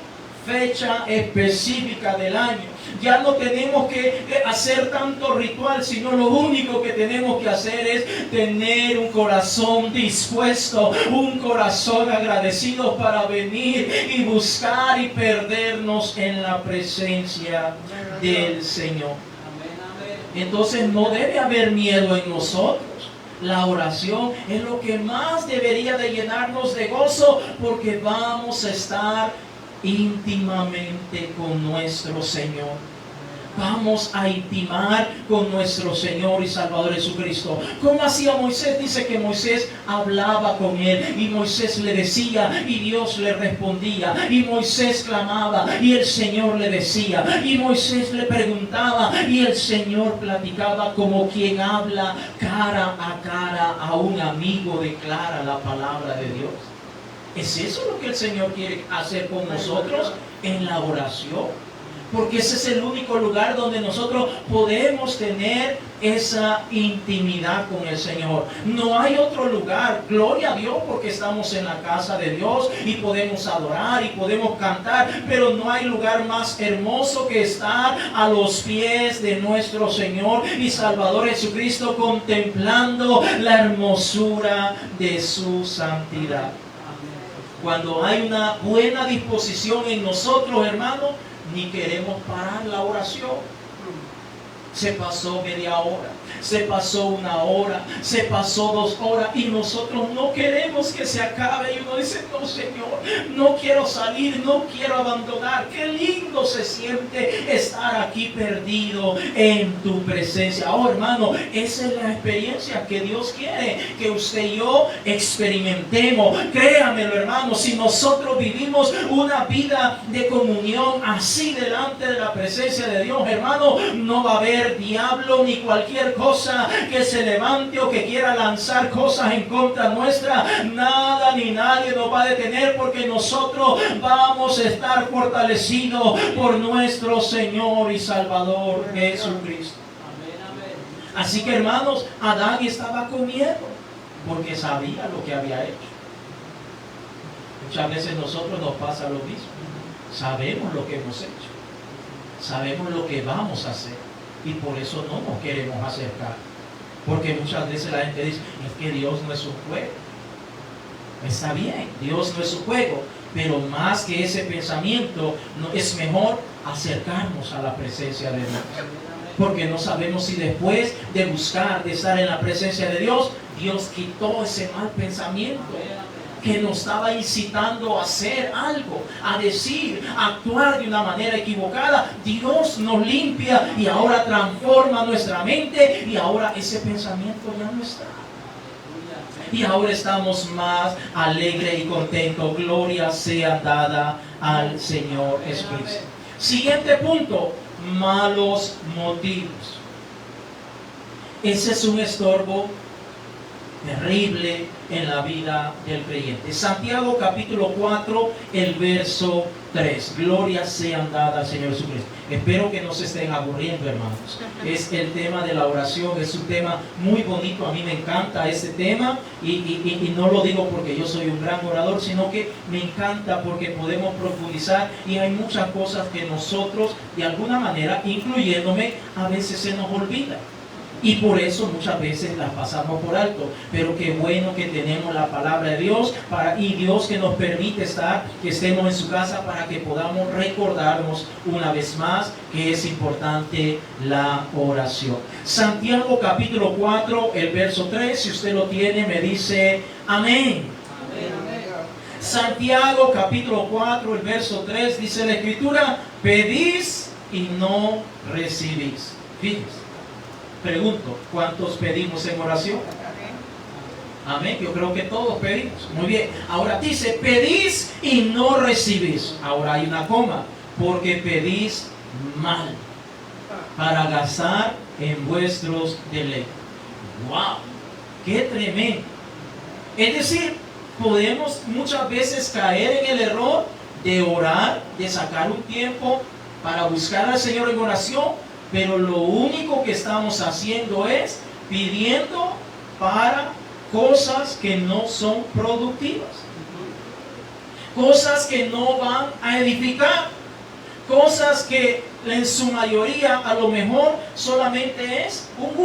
fecha específica del año. Ya no tenemos que hacer tanto ritual, sino lo único que tenemos que hacer es tener un corazón dispuesto, un corazón agradecido para venir y buscar y perdernos en la presencia del Señor. Entonces no debe haber miedo en nosotros. La oración es lo que más debería de llenarnos de gozo, porque vamos a estar íntimamente con nuestro Señor. Vamos a intimar con nuestro Señor y Salvador Jesucristo. ¿Cómo hacía Moisés? Dice que Moisés hablaba con él y Moisés le decía y Dios le respondía, y Moisés clamaba y el Señor le decía, y Moisés le preguntaba y el Señor platicaba, como quien habla cara a un amigo, declara la palabra de Dios. ¿Es eso lo que el Señor quiere hacer con nosotros en la oración? Porque ese es el único lugar donde nosotros podemos tener esa intimidad con el Señor. No hay otro lugar. Gloria a Dios porque estamos en la casa de Dios y podemos adorar y podemos cantar, pero no hay lugar más hermoso que estar a los pies de nuestro Señor y Salvador Jesucristo, contemplando la hermosura de su santidad. Cuando hay una buena disposición en nosotros, hermanos, ni queremos parar la oración. Se pasó media hora, se pasó una hora, se pasó 2 horas y nosotros no queremos que se acabe. Y uno dice, no Señor, no quiero salir, no quiero abandonar. Qué lindo se siente estar aquí perdido en tu presencia. Oh hermano, esa es la experiencia que Dios quiere que usted y yo experimentemos. Créamelo hermano, si nosotros vivimos una vida de comunión así delante de la presencia de Dios, hermano, no va a haber diablo ni cualquier cosa que se levante o que quiera lanzar cosas en contra nuestra. Nada ni nadie nos va a detener, porque nosotros vamos a estar fortalecidos por nuestro Señor y Salvador Jesucristo. Así que hermanos, Adán estaba con miedo porque sabía lo que había hecho. Muchas veces nosotros nos pasa lo mismo. Sabemos lo que hemos hecho, sabemos lo que vamos a hacer, y por eso no nos queremos acercar. Porque muchas veces la gente dice, es que Dios no es un juego. Está bien, Dios no es un juego, pero más que ese pensamiento, es mejor acercarnos a la presencia de Dios. Porque no sabemos si después de buscar, de estar en la presencia de Dios, Dios quitó ese mal pensamiento que nos estaba incitando a hacer algo, a decir, a actuar de una manera equivocada. Dios nos limpia y ahora transforma nuestra mente, y ahora ese pensamiento ya no está. Y ahora estamos más alegres y contentos. Gloria sea dada al Señor Jesucristo. Siguiente punto, malos motivos. Ese es un estorbo terrible en la vida del creyente. Santiago capítulo 4, el verso 3. Gloria sean dadas al Señor Jesucristo. Espero que no se estén aburriendo, hermanos. Es el tema de la oración, es un tema muy bonito. A mí me encanta este tema y no lo digo porque yo soy un gran orador, sino que me encanta porque podemos profundizar, y hay muchas cosas que nosotros, de alguna manera, incluyéndome, a veces se nos olvida. Y por eso muchas veces las pasamos por alto. Pero qué bueno que tenemos la palabra de Dios y Dios que nos permite que estemos en su casa, para que podamos recordarnos una vez más que es importante la oración. Santiago capítulo 4, el verso 3, si usted lo tiene, me dice amén. Amén. Santiago capítulo 4, el verso 3, dice la Escritura, pedís y no recibís. Fíjense. Pregunto, ¿cuántos pedimos en oración? Amén. Yo creo que todos pedimos. Muy bien. Ahora dice, pedís y no recibís. Ahora hay una coma. Porque pedís mal, para gastar en vuestros deleites. ¡Wow! ¡Qué tremendo! Es decir, podemos muchas veces caer en el error de orar, de sacar un tiempo para buscar al Señor en oración, pero lo único que estamos haciendo es pidiendo para cosas que no son productivas, cosas que no van a edificar, cosas que en su mayoría a lo mejor solamente es un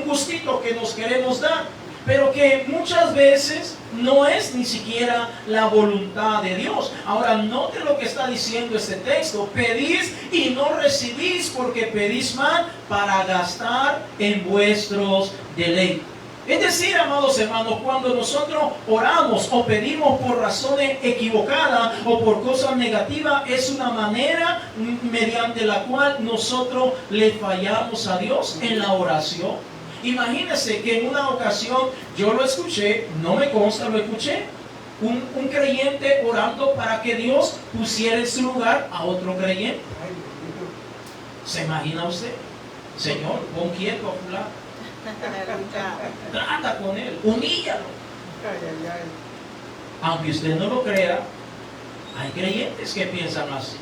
gustito que nos queremos dar, pero que muchas veces no es ni siquiera la voluntad de Dios. Ahora note lo que está diciendo este texto: pedís y no recibís, porque pedís mal para gastar en vuestros deleites. Es decir, amados hermanos, cuando nosotros oramos o pedimos por razones equivocadas o por cosas negativas, es una manera mediante la cual nosotros le fallamos a Dios en la oración. Imagínense que en una ocasión yo lo escuché, no me consta, lo escuché, un creyente orando para que Dios pusiera en su lugar a otro creyente. ¿Se imagina usted? Señor, pon quieto a fulano. Trata con él, humíllalo. Aunque usted no lo crea, hay creyentes que piensan así.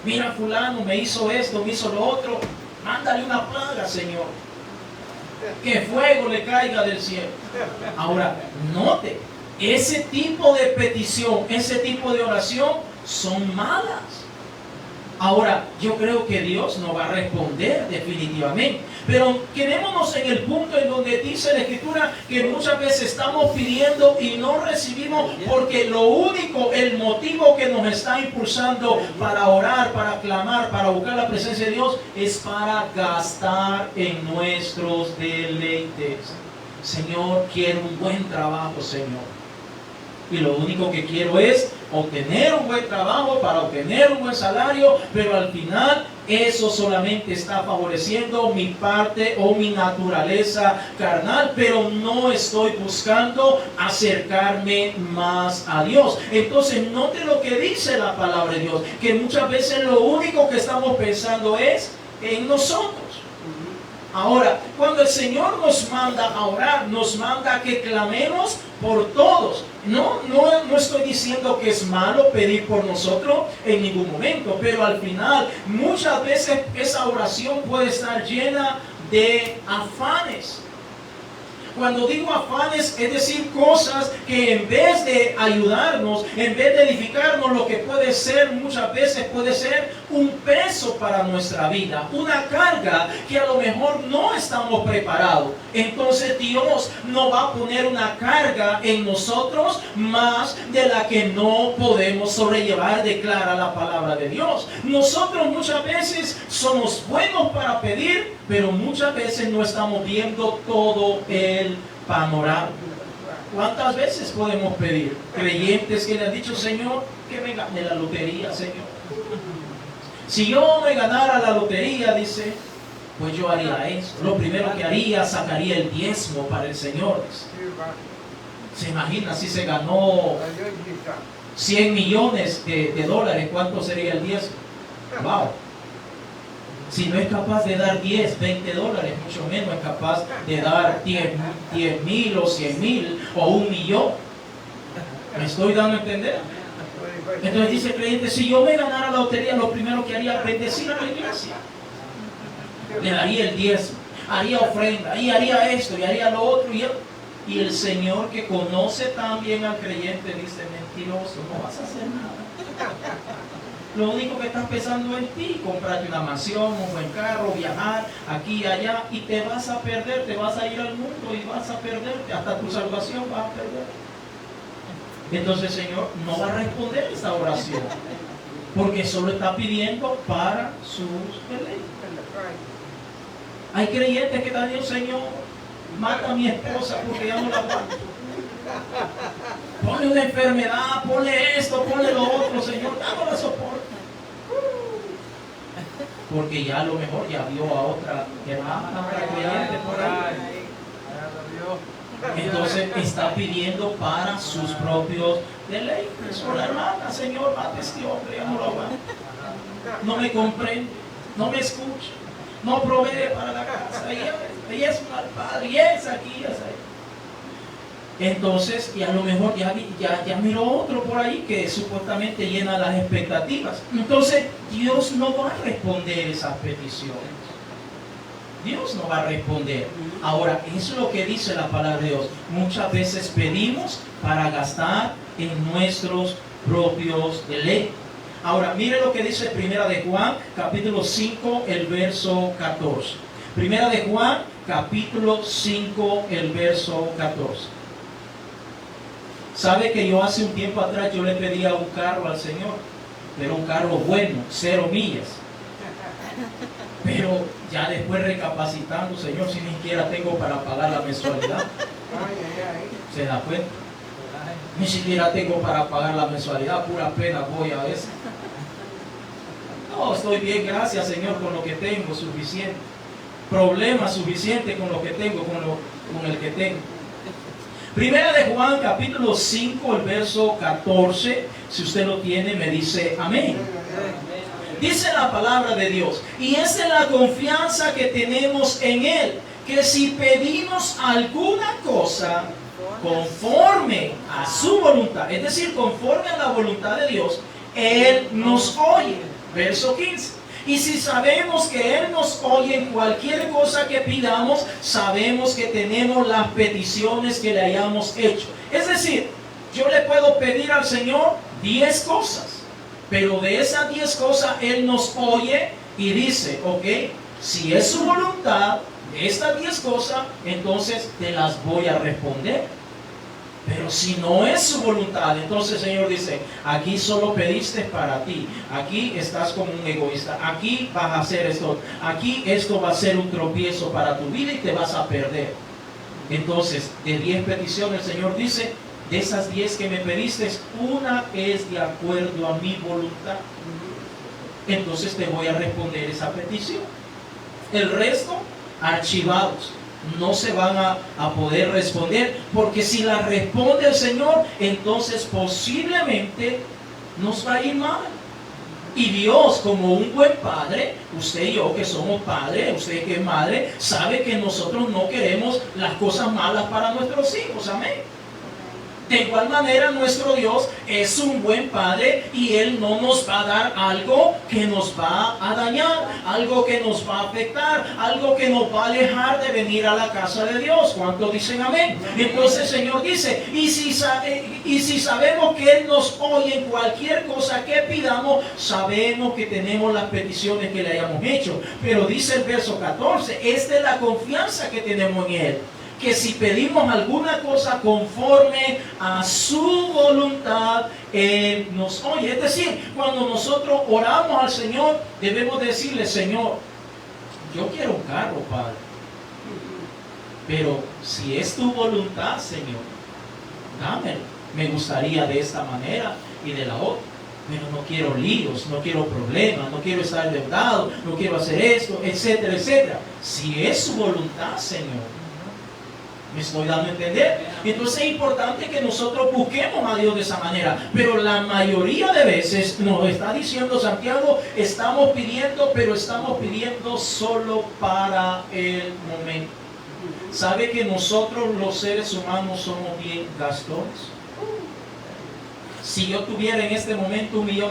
Mira, fulano me hizo esto, me hizo lo otro. Mándale una plaga, Señor. Que fuego le caiga del cielo. Ahora, note, ese tipo de petición, ese tipo de oración son malas. Ahora, yo creo que Dios no va a responder definitivamente. Pero quedémonos en el punto en donde dice la Escritura que muchas veces estamos pidiendo y no recibimos porque lo único, el motivo que nos está impulsando para orar, para clamar, para buscar la presencia de Dios es para gastar en nuestros deleites. Señor, quiero un buen trabajo, Señor. Y lo único que quiero es obtener un buen trabajo para obtener un buen salario, pero al final eso solamente está favoreciendo mi parte o mi naturaleza carnal, pero no estoy buscando acercarme más a Dios. Entonces note lo que dice la palabra de Dios, que muchas veces lo único que estamos pensando es en nosotros. Ahora, cuando el Señor nos manda a orar, nos manda a que clamemos por todos. No estoy diciendo que es malo pedir por nosotros en ningún momento, pero al final muchas veces esa oración puede estar llena de afanes. Cuando digo afanes, es decir, cosas que en vez de ayudarnos, en vez de edificarnos, lo que puede ser muchas veces puede ser un peso para nuestra vida, una carga que a lo mejor no estamos preparados. Entonces Dios no va a poner una carga en nosotros más de la que no podemos sobrellevar, declara la palabra de Dios. Nosotros muchas veces somos buenos para pedir, pero muchas veces no estamos viendo todo el panorama. ¿Cuántas veces podemos pedir? Creyentes que le han dicho, Señor, que me gane la lotería, Señor. Si yo me ganara la lotería, dice, pues yo haría eso. Lo primero que haría, sacaría el diezmo para el Señor. ¿Se imagina si se ganó 100 millones de dólares? ¿Cuánto sería el diezmo? Wow. Si no es capaz de dar 10, 20 dólares, mucho menos es capaz de dar 10,000 o 100,000 o 1,000,000. ¿Me estoy dando a entender? Entonces dice el creyente, si yo me ganara la lotería, lo primero que haría es bendecir a la iglesia. Le daría el 10, haría ofrenda, y haría esto, y haría lo otro. Y el Señor, que conoce también al creyente, dice, mentiroso, no vas a hacer nada. Lo único que estás pensando en ti, comprarte una mansión, un buen carro, viajar aquí y allá, y te vas a perder, te vas a ir al mundo y vas a perderte, hasta tu salvación vas a perder. Entonces el Señor no va a responder esta oración, porque solo está pidiendo para sus deleites. Hay creyentes que están diciendo, Señor, mata a mi esposa porque ya no la aguanto. Ponle una enfermedad, ponle esto, ponle lo otro, Señor, no la soporto. Porque ya a lo mejor ya vio a otra hermana, otra creyente por ahí. Entonces está pidiendo para sus propios deleites. O la hermana, Señor, mate a este hombre, ya no lo aguanto. No me comprende, no me escucha, no provee para la casa. Ella es un mal padre, y es aquí, es ahí. Entonces, y a lo mejor ya miró otro por ahí que supuestamente llena las expectativas. Entonces, Dios no va a responder esas peticiones. Dios no va a responder. Ahora, eso es lo que dice la palabra de Dios. Muchas veces pedimos para gastar en nuestros propios deleites. Ahora, mire lo que dice Primera de Juan, capítulo 5, el verso 14. Primera de Juan, capítulo 5, el verso 14. Sabe que yo hace un tiempo atrás yo le pedía un carro al Señor, pero un carro bueno, 0 millas. Pero Ya después recapacitando, Señor, si ni siquiera tengo para pagar la mensualidad. ¿Se da cuenta? Ni siquiera tengo para pagar la mensualidad, pura pena voy a veces. No, estoy bien, gracias Señor, con lo que tengo, suficiente. Problema suficiente con lo que tengo, con el que tengo. Primera de Juan, capítulo 5, el verso 14. Si usted lo tiene, me dice amén. Dice la palabra de Dios, y esa es la confianza que tenemos en Él, que si pedimos alguna cosa conforme a su voluntad, es decir, conforme a la voluntad de Dios, Él nos oye. Verso 15. Y si sabemos que Él nos oye en cualquier cosa que pidamos, sabemos que tenemos las peticiones que le hayamos hecho. Es decir, yo le puedo pedir al Señor 10 cosas. Pero de esas 10 cosas Él nos oye y dice, ok, si es su voluntad, de estas 10 cosas, entonces te las voy a responder. Pero si no es su voluntad, entonces el Señor dice, aquí solo pediste para ti, aquí estás como un egoísta, aquí vas a hacer esto, aquí esto va a ser un tropiezo para tu vida y te vas a perder. Entonces, de 10 peticiones el Señor dice, de esas 10 que me pediste, una es de acuerdo a mi voluntad. Entonces te voy a responder esa petición. El resto, archivados. No se van a poder responder, porque si la responde el Señor, entonces posiblemente nos va a ir mal. Y Dios, como un buen padre, usted y yo que somos padres, usted que es madre, sabe que nosotros no queremos las cosas malas para nuestros hijos. Amén. De igual manera, nuestro Dios es un buen Padre y Él no nos va a dar algo que nos va a dañar, algo que nos va a afectar, algo que nos va a alejar de venir a la casa de Dios. ¿Cuántos dicen amén? Entonces el Señor dice, y si sabemos que Él nos oye en cualquier cosa que pidamos, sabemos que tenemos las peticiones que le hayamos hecho. Pero dice el verso 14, esta es la confianza que tenemos en Él, que si pedimos alguna cosa conforme a su voluntad, Él nos oye. Es decir, cuando nosotros oramos al Señor, debemos decirle, Señor, yo quiero un carro, Padre, pero si es tu voluntad, Señor, dámelo. Me gustaría de esta manera y de la otra, pero no quiero líos, no quiero problemas, no quiero estar endeudado, no quiero hacer esto, etcétera, etcétera. Si es su voluntad, Señor, ¿me estoy dando a entender? Entonces es importante que nosotros busquemos a Dios de esa manera. Pero la mayoría de veces nos está diciendo Santiago, estamos pidiendo, pero estamos pidiendo solo para el momento. ¿Sabe que nosotros los seres humanos somos bien gastones? Si yo tuviera en este momento $1 millón,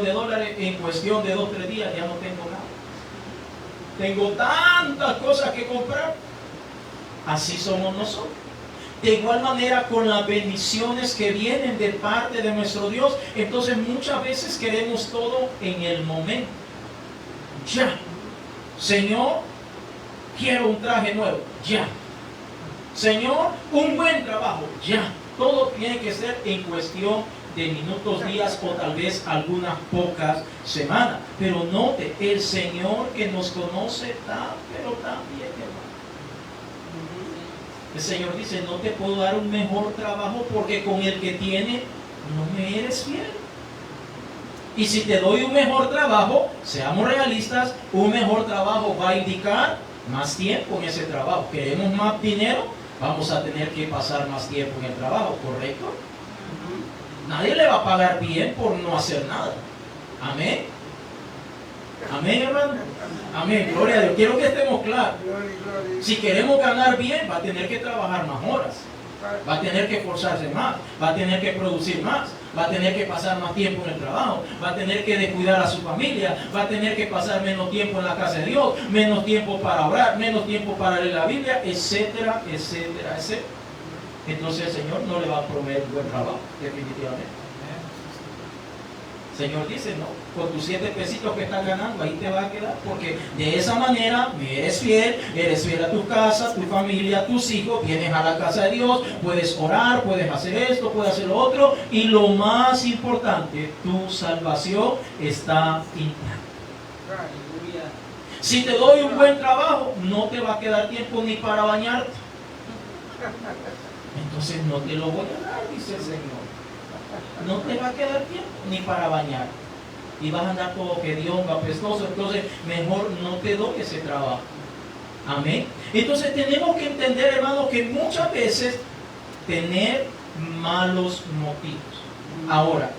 en cuestión de 2 o 3 días ya no tengo nada. Tengo tantas cosas que comprar. Así somos nosotros. De igual manera con las bendiciones que vienen de parte de nuestro Dios, entonces muchas veces queremos todo en el momento. Ya. Señor, quiero un traje nuevo. Ya. Señor, un buen trabajo. Ya. Todo tiene que ser en cuestión de minutos, días o tal vez algunas pocas semanas. Pero note, el Señor que nos conoce tan, pero tan bien, hermano. El Señor dice, no te puedo dar un mejor trabajo porque con el que tiene no me eres fiel. Y si te doy un mejor trabajo, seamos realistas, un mejor trabajo va a indicar más tiempo en ese trabajo. Queremos más dinero, vamos a tener que pasar más tiempo en el trabajo, ¿correcto? Nadie le va a pagar bien por no hacer nada. Amén. Amén, hermano. Amén, gloria a Dios. Quiero que estemos claros. Si queremos ganar bien, va a tener que trabajar más horas, va a tener que esforzarse más, va a tener que producir más, va a tener que pasar más tiempo en el trabajo, va a tener que descuidar a su familia, va a tener que pasar menos tiempo en la casa de Dios, menos tiempo para orar, menos tiempo para leer la Biblia, etcétera, etcétera, etcétera. Entonces el Señor no le va a proveer un buen trabajo, definitivamente. El Señor dice, no, con tus 7 pesitos que estás ganando, ahí te va a quedar, porque de esa manera me eres fiel a tu casa, tu familia, tus hijos, vienes a la casa de Dios, puedes orar, puedes hacer esto, puedes hacer lo otro, y lo más importante, tu salvación está intacta. Si te doy un buen trabajo, no te va a quedar tiempo ni para bañarte. Entonces no te lo voy a dar, dice el Señor. No te va a quedar tiempo ni para bañarte. Y vas a andar todo hediondo, apestoso. Entonces mejor no te doy ese trabajo. Amén. Entonces tenemos que entender, hermanos, que muchas veces tener malos motivos. Ahora,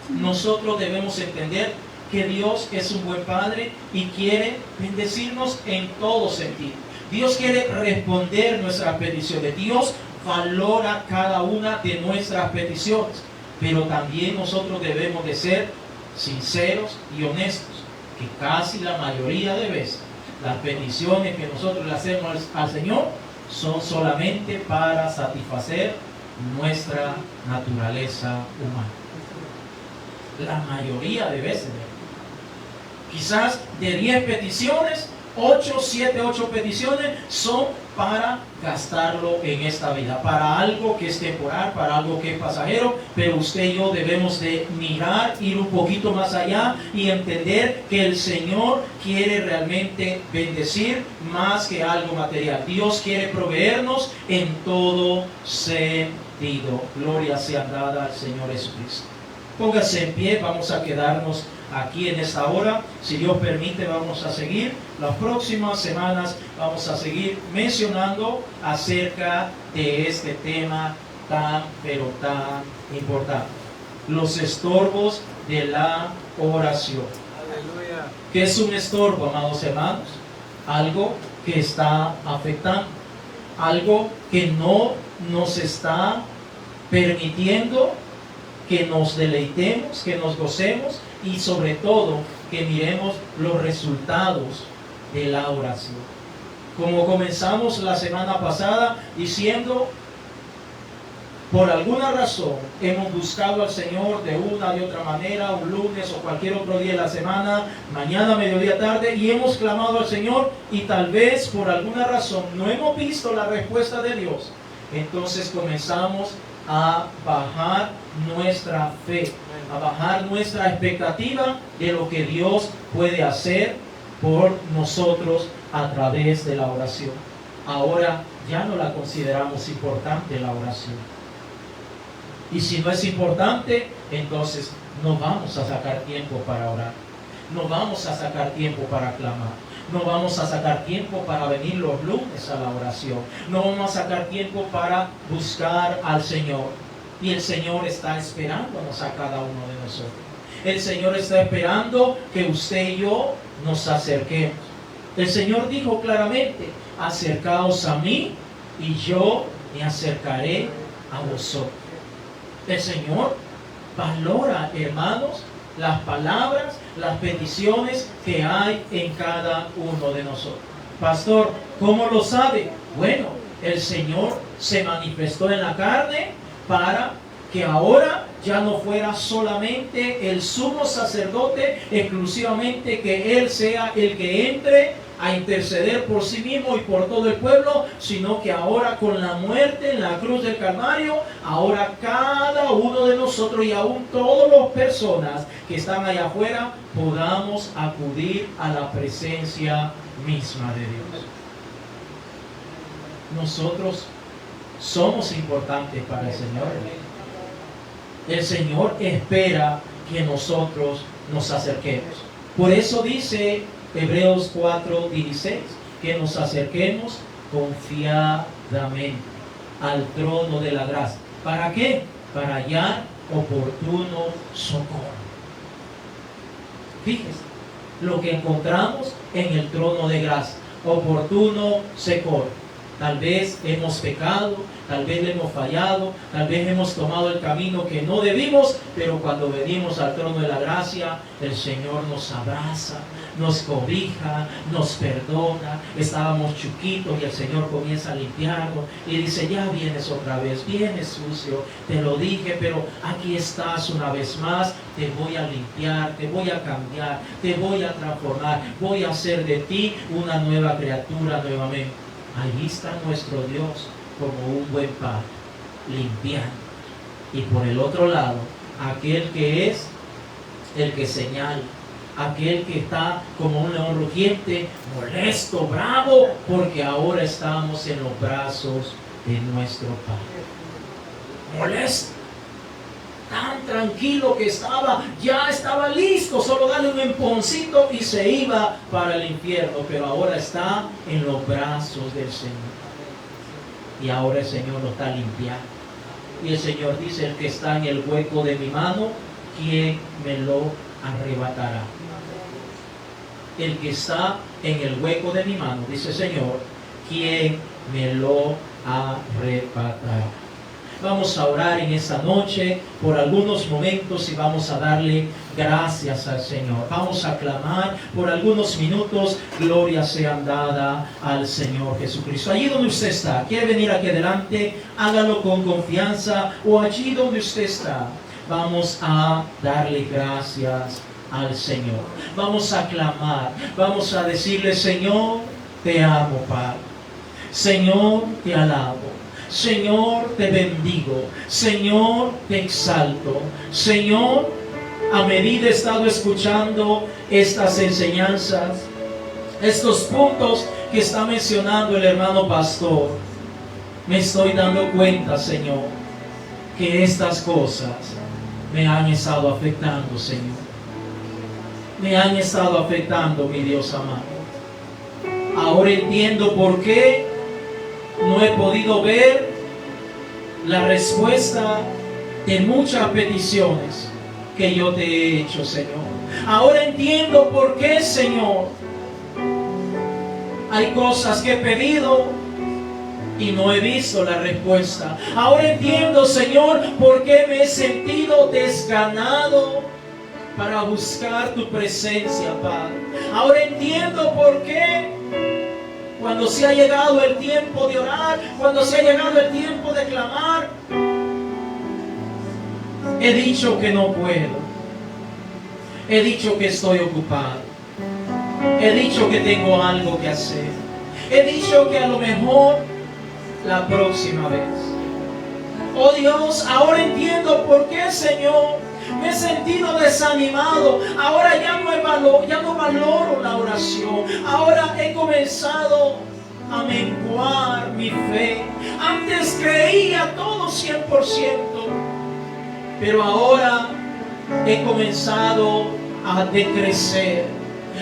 nosotros debemos entender que Dios es un buen Padre y quiere bendecirnos en todo sentido. Dios quiere responder nuestras peticiones. Dios valora cada una de nuestras peticiones. Pero también nosotros debemos de ser sinceros y honestos, que casi la mayoría de veces las peticiones que nosotros le hacemos al Señor son solamente para satisfacer nuestra naturaleza humana. La mayoría de veces. Quizás de 10 peticiones, 8 peticiones son para gastarlo en esta vida, para algo que es temporal, para algo que es pasajero, pero usted y yo debemos de mirar, ir un poquito más allá y entender que el Señor quiere realmente bendecir más que algo material. Dios quiere proveernos en todo sentido. Gloria sea dada al Señor Jesucristo. Póngase en pie, vamos a quedarnos aquí en esta hora. Si Dios permite, vamos a seguir. Las próximas semanas vamos a seguir mencionando acerca de este tema tan, pero tan importante. Los estorbos de la oración. Aleluya. ¿Qué es un estorbo, amados hermanos? Algo que está afectando. Algo que no nos está permitiendo que nos deleitemos, que nos gocemos y sobre todo que miremos los resultados de la oración. Como comenzamos la semana pasada diciendo, por alguna razón hemos buscado al Señor de una de otra manera, un lunes o cualquier otro día de la semana, mañana, mediodía, tarde, y hemos clamado al Señor y tal vez por alguna razón no hemos visto la respuesta de Dios. Entonces comenzamos a bajar nuestra fe, a bajar nuestra expectativa de lo que Dios puede hacer por nosotros a través de la oración. Ahora ya no la consideramos importante la oración. Y si no es importante, entonces no vamos a sacar tiempo para orar. No vamos a sacar tiempo para clamar. No vamos a sacar tiempo para venir los lunes a la oración. No vamos a sacar tiempo para buscar al Señor. Y el Señor está esperándonos a cada uno de nosotros. El Señor está esperando que usted y yo nos acerquemos. El Señor dijo claramente, acercaos a mí y yo me acercaré a vosotros. El Señor valora, hermanos, las palabras, las peticiones que hay en cada uno de nosotros. Pastor, ¿cómo lo sabe? Bueno, el Señor se manifestó en la carne para que ahora ya no fuera solamente el sumo sacerdote, exclusivamente que Él sea el que entre a interceder por sí mismo y por todo el pueblo, sino que ahora con la muerte en la cruz del Calvario, ahora cada uno de nosotros y aún todas las personas que están allá afuera, podamos acudir a la presencia misma de Dios. Nosotros somos importantes para el Señor. El Señor espera que nosotros nos acerquemos. Por eso dice Hebreos 4:16, que nos acerquemos confiadamente al trono de la gracia. ¿Para qué? Para hallar oportuno socorro. Fíjese lo que encontramos en el trono de gracia. Oportuno socorro. Tal vez hemos pecado, tal vez hemos fallado, tal vez hemos tomado el camino que no debimos, pero cuando venimos al trono de la gracia, el Señor nos abraza, nos cobija, nos perdona. Estábamos chiquitos y el Señor comienza a limpiarnos y dice, ya vienes otra vez, vienes sucio, te lo dije, pero aquí estás una vez más, te voy a limpiar, te voy a cambiar, te voy a transformar, voy a hacer de ti una nueva criatura nuevamente. Ahí está nuestro Dios como un buen Padre, limpiando. Y por el otro lado, aquel que es el que señala, aquel que está como un león rugiente, molesto, bravo, porque ahora estamos en los brazos de nuestro Padre. Molesto, tan tranquilo que estaba, ya estaba listo, solo darle un empujoncito y se iba para el infierno, pero ahora está en los brazos del Señor. Y ahora el Señor lo está limpiando. Y el Señor dice: el que está en el hueco de mi mano, ¿quién me lo arrebatará? El que está en el hueco de mi mano, dice el Señor, ¿quién me lo arrebatará? Vamos a orar en esta noche por algunos momentos y vamos a darle gracias al Señor. Vamos a clamar por algunos minutos. Gloria sea dada al Señor Jesucristo. Allí donde usted está, quiere venir aquí adelante, hágalo con confianza, o allí donde usted está, vamos a darle gracias al Señor. Vamos a clamar, vamos a decirle: Señor, te amo, Padre. Señor, te alabo. Señor, te bendigo. Señor, te exalto. Señor, a medida he estado escuchando estas enseñanzas, estos puntos que está mencionando el hermano pastor, me estoy dando cuenta, Señor, que estas cosas me han estado afectando, Señor. Me han estado afectando, mi Dios amado. Ahora entiendo por qué no he podido ver la respuesta de muchas peticiones que yo te he hecho, Señor. Ahora entiendo por qué, Señor, hay cosas que he pedido y no he visto la respuesta. Ahora entiendo, Señor, por qué me he sentido desganado para buscar tu presencia, Padre. Ahora entiendo por qué, cuando se ha llegado el tiempo de orar, cuando se ha llegado el tiempo de clamar, he dicho que no puedo. He dicho que estoy ocupado. He dicho que tengo algo que hacer. He dicho que a lo mejor la próxima vez. Oh Dios, ahora entiendo por qué, Señor, me he sentido desanimado. Ahora ya no valoro la oración. Ahora he comenzado a menguar mi fe. Antes creía todo 100%, pero ahora he comenzado a decrecer.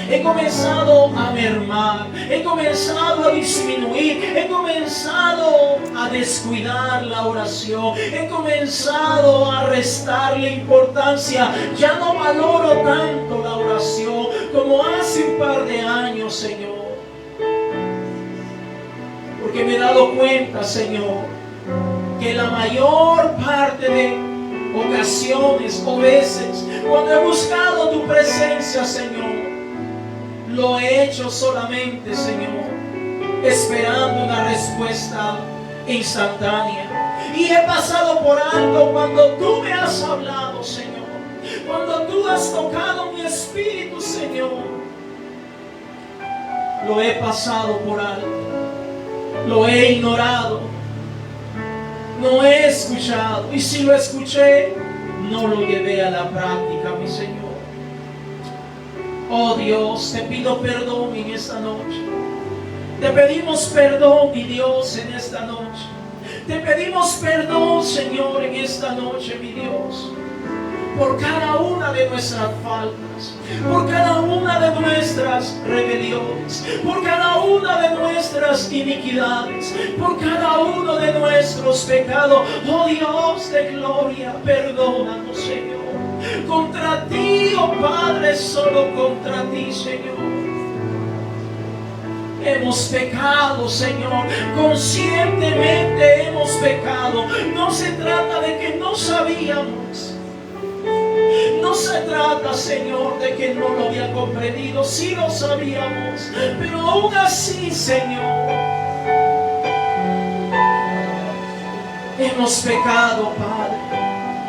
He comenzado a mermar, he comenzado a disminuir, he comenzado a descuidar la oración, he comenzado a restarle importancia. Ya no valoro tanto la oración como hace un par de años, Señor. Porque me he dado cuenta, Señor, que la mayor parte de ocasiones o veces, cuando he buscado tu presencia, Señor, lo he hecho solamente, Señor, esperando una respuesta instantánea. Y he pasado por alto cuando tú me has hablado, Señor. Cuando tú has tocado mi espíritu, Señor. Lo he pasado por alto. Lo he ignorado. No he escuchado. Y si lo escuché, no lo llevé a la práctica, mi Señor. Oh Dios, te pido perdón en esta noche. Te pedimos perdón, mi Dios, en esta noche. Te pedimos perdón, Señor, en esta noche, mi Dios, por cada una de nuestras faltas, por cada una de nuestras rebeliones, por cada una de nuestras iniquidades, por cada uno de nuestros pecados. Oh Dios de gloria, perdónanos, Señor. Contra ti, oh Padre, solo contra ti, Señor. Hemos pecado, Señor, conscientemente hemos pecado. No se trata de que no sabíamos. No se trata, Señor, de que no lo había comprendido. Sí lo sabíamos, pero aún así, Señor, hemos pecado, Padre.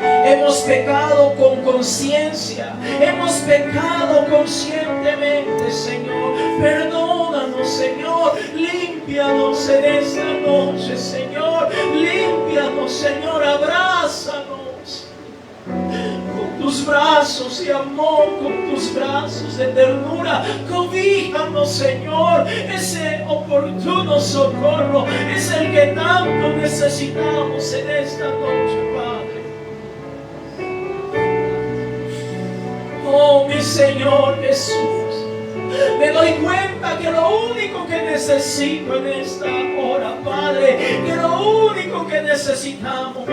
Hemos pecado con conciencia. Hemos pecado conscientemente, Señor. Perdónanos, Señor. Límpianos en esta noche, Señor. Límpianos, Señor. Abrázanos con tus tus brazos y amor, con tus brazos de ternura. Cobíjanos, Señor, ese oportuno socorro es el que tanto necesitamos en esta noche, Padre. Oh, mi Señor Jesús, me doy cuenta que lo único que necesito en esta hora, Padre, que lo único que necesitamos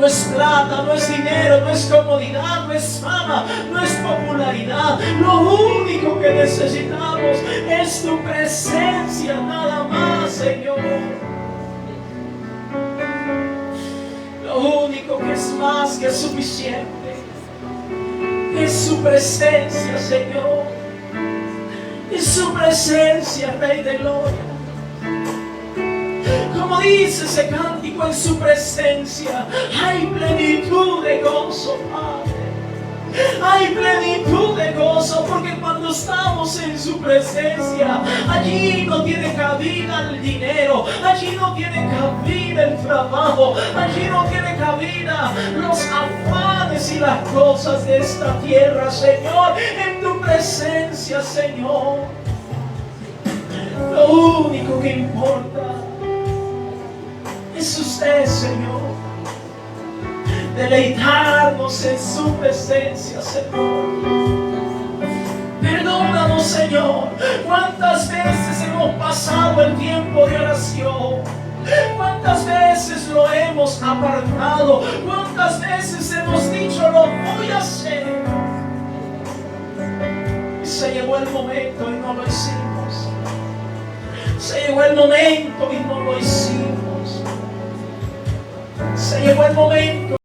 no es plata, no es dinero, no es comodidad, no es fama, no es popularidad. Lo único que necesitamos es tu presencia, nada más, Señor. Lo único que es más que suficiente es su presencia, Señor. Es su presencia, Rey de Gloria. Como dice ese cántico, en su presencia hay plenitud de gozo, Padre. Hay plenitud de gozo, porque cuando estamos en su presencia, allí no tiene cabida el dinero, allí no tiene cabida el trabajo, allí no tiene cabida los afanes y las cosas de esta tierra, Señor. En tu presencia, Señor, lo único que importa es usted, Señor. Deleitarnos en su presencia, Señor. Perdónanos, Señor. ¿Cuántas veces hemos pasado el tiempo de oración? ¿Cuántas veces lo hemos apartado? ¿Cuántas veces hemos dicho lo voy a hacer? Y se llegó el momento y no lo hicimos. Se llegó el momento y no lo hicimos. Se llegó el momento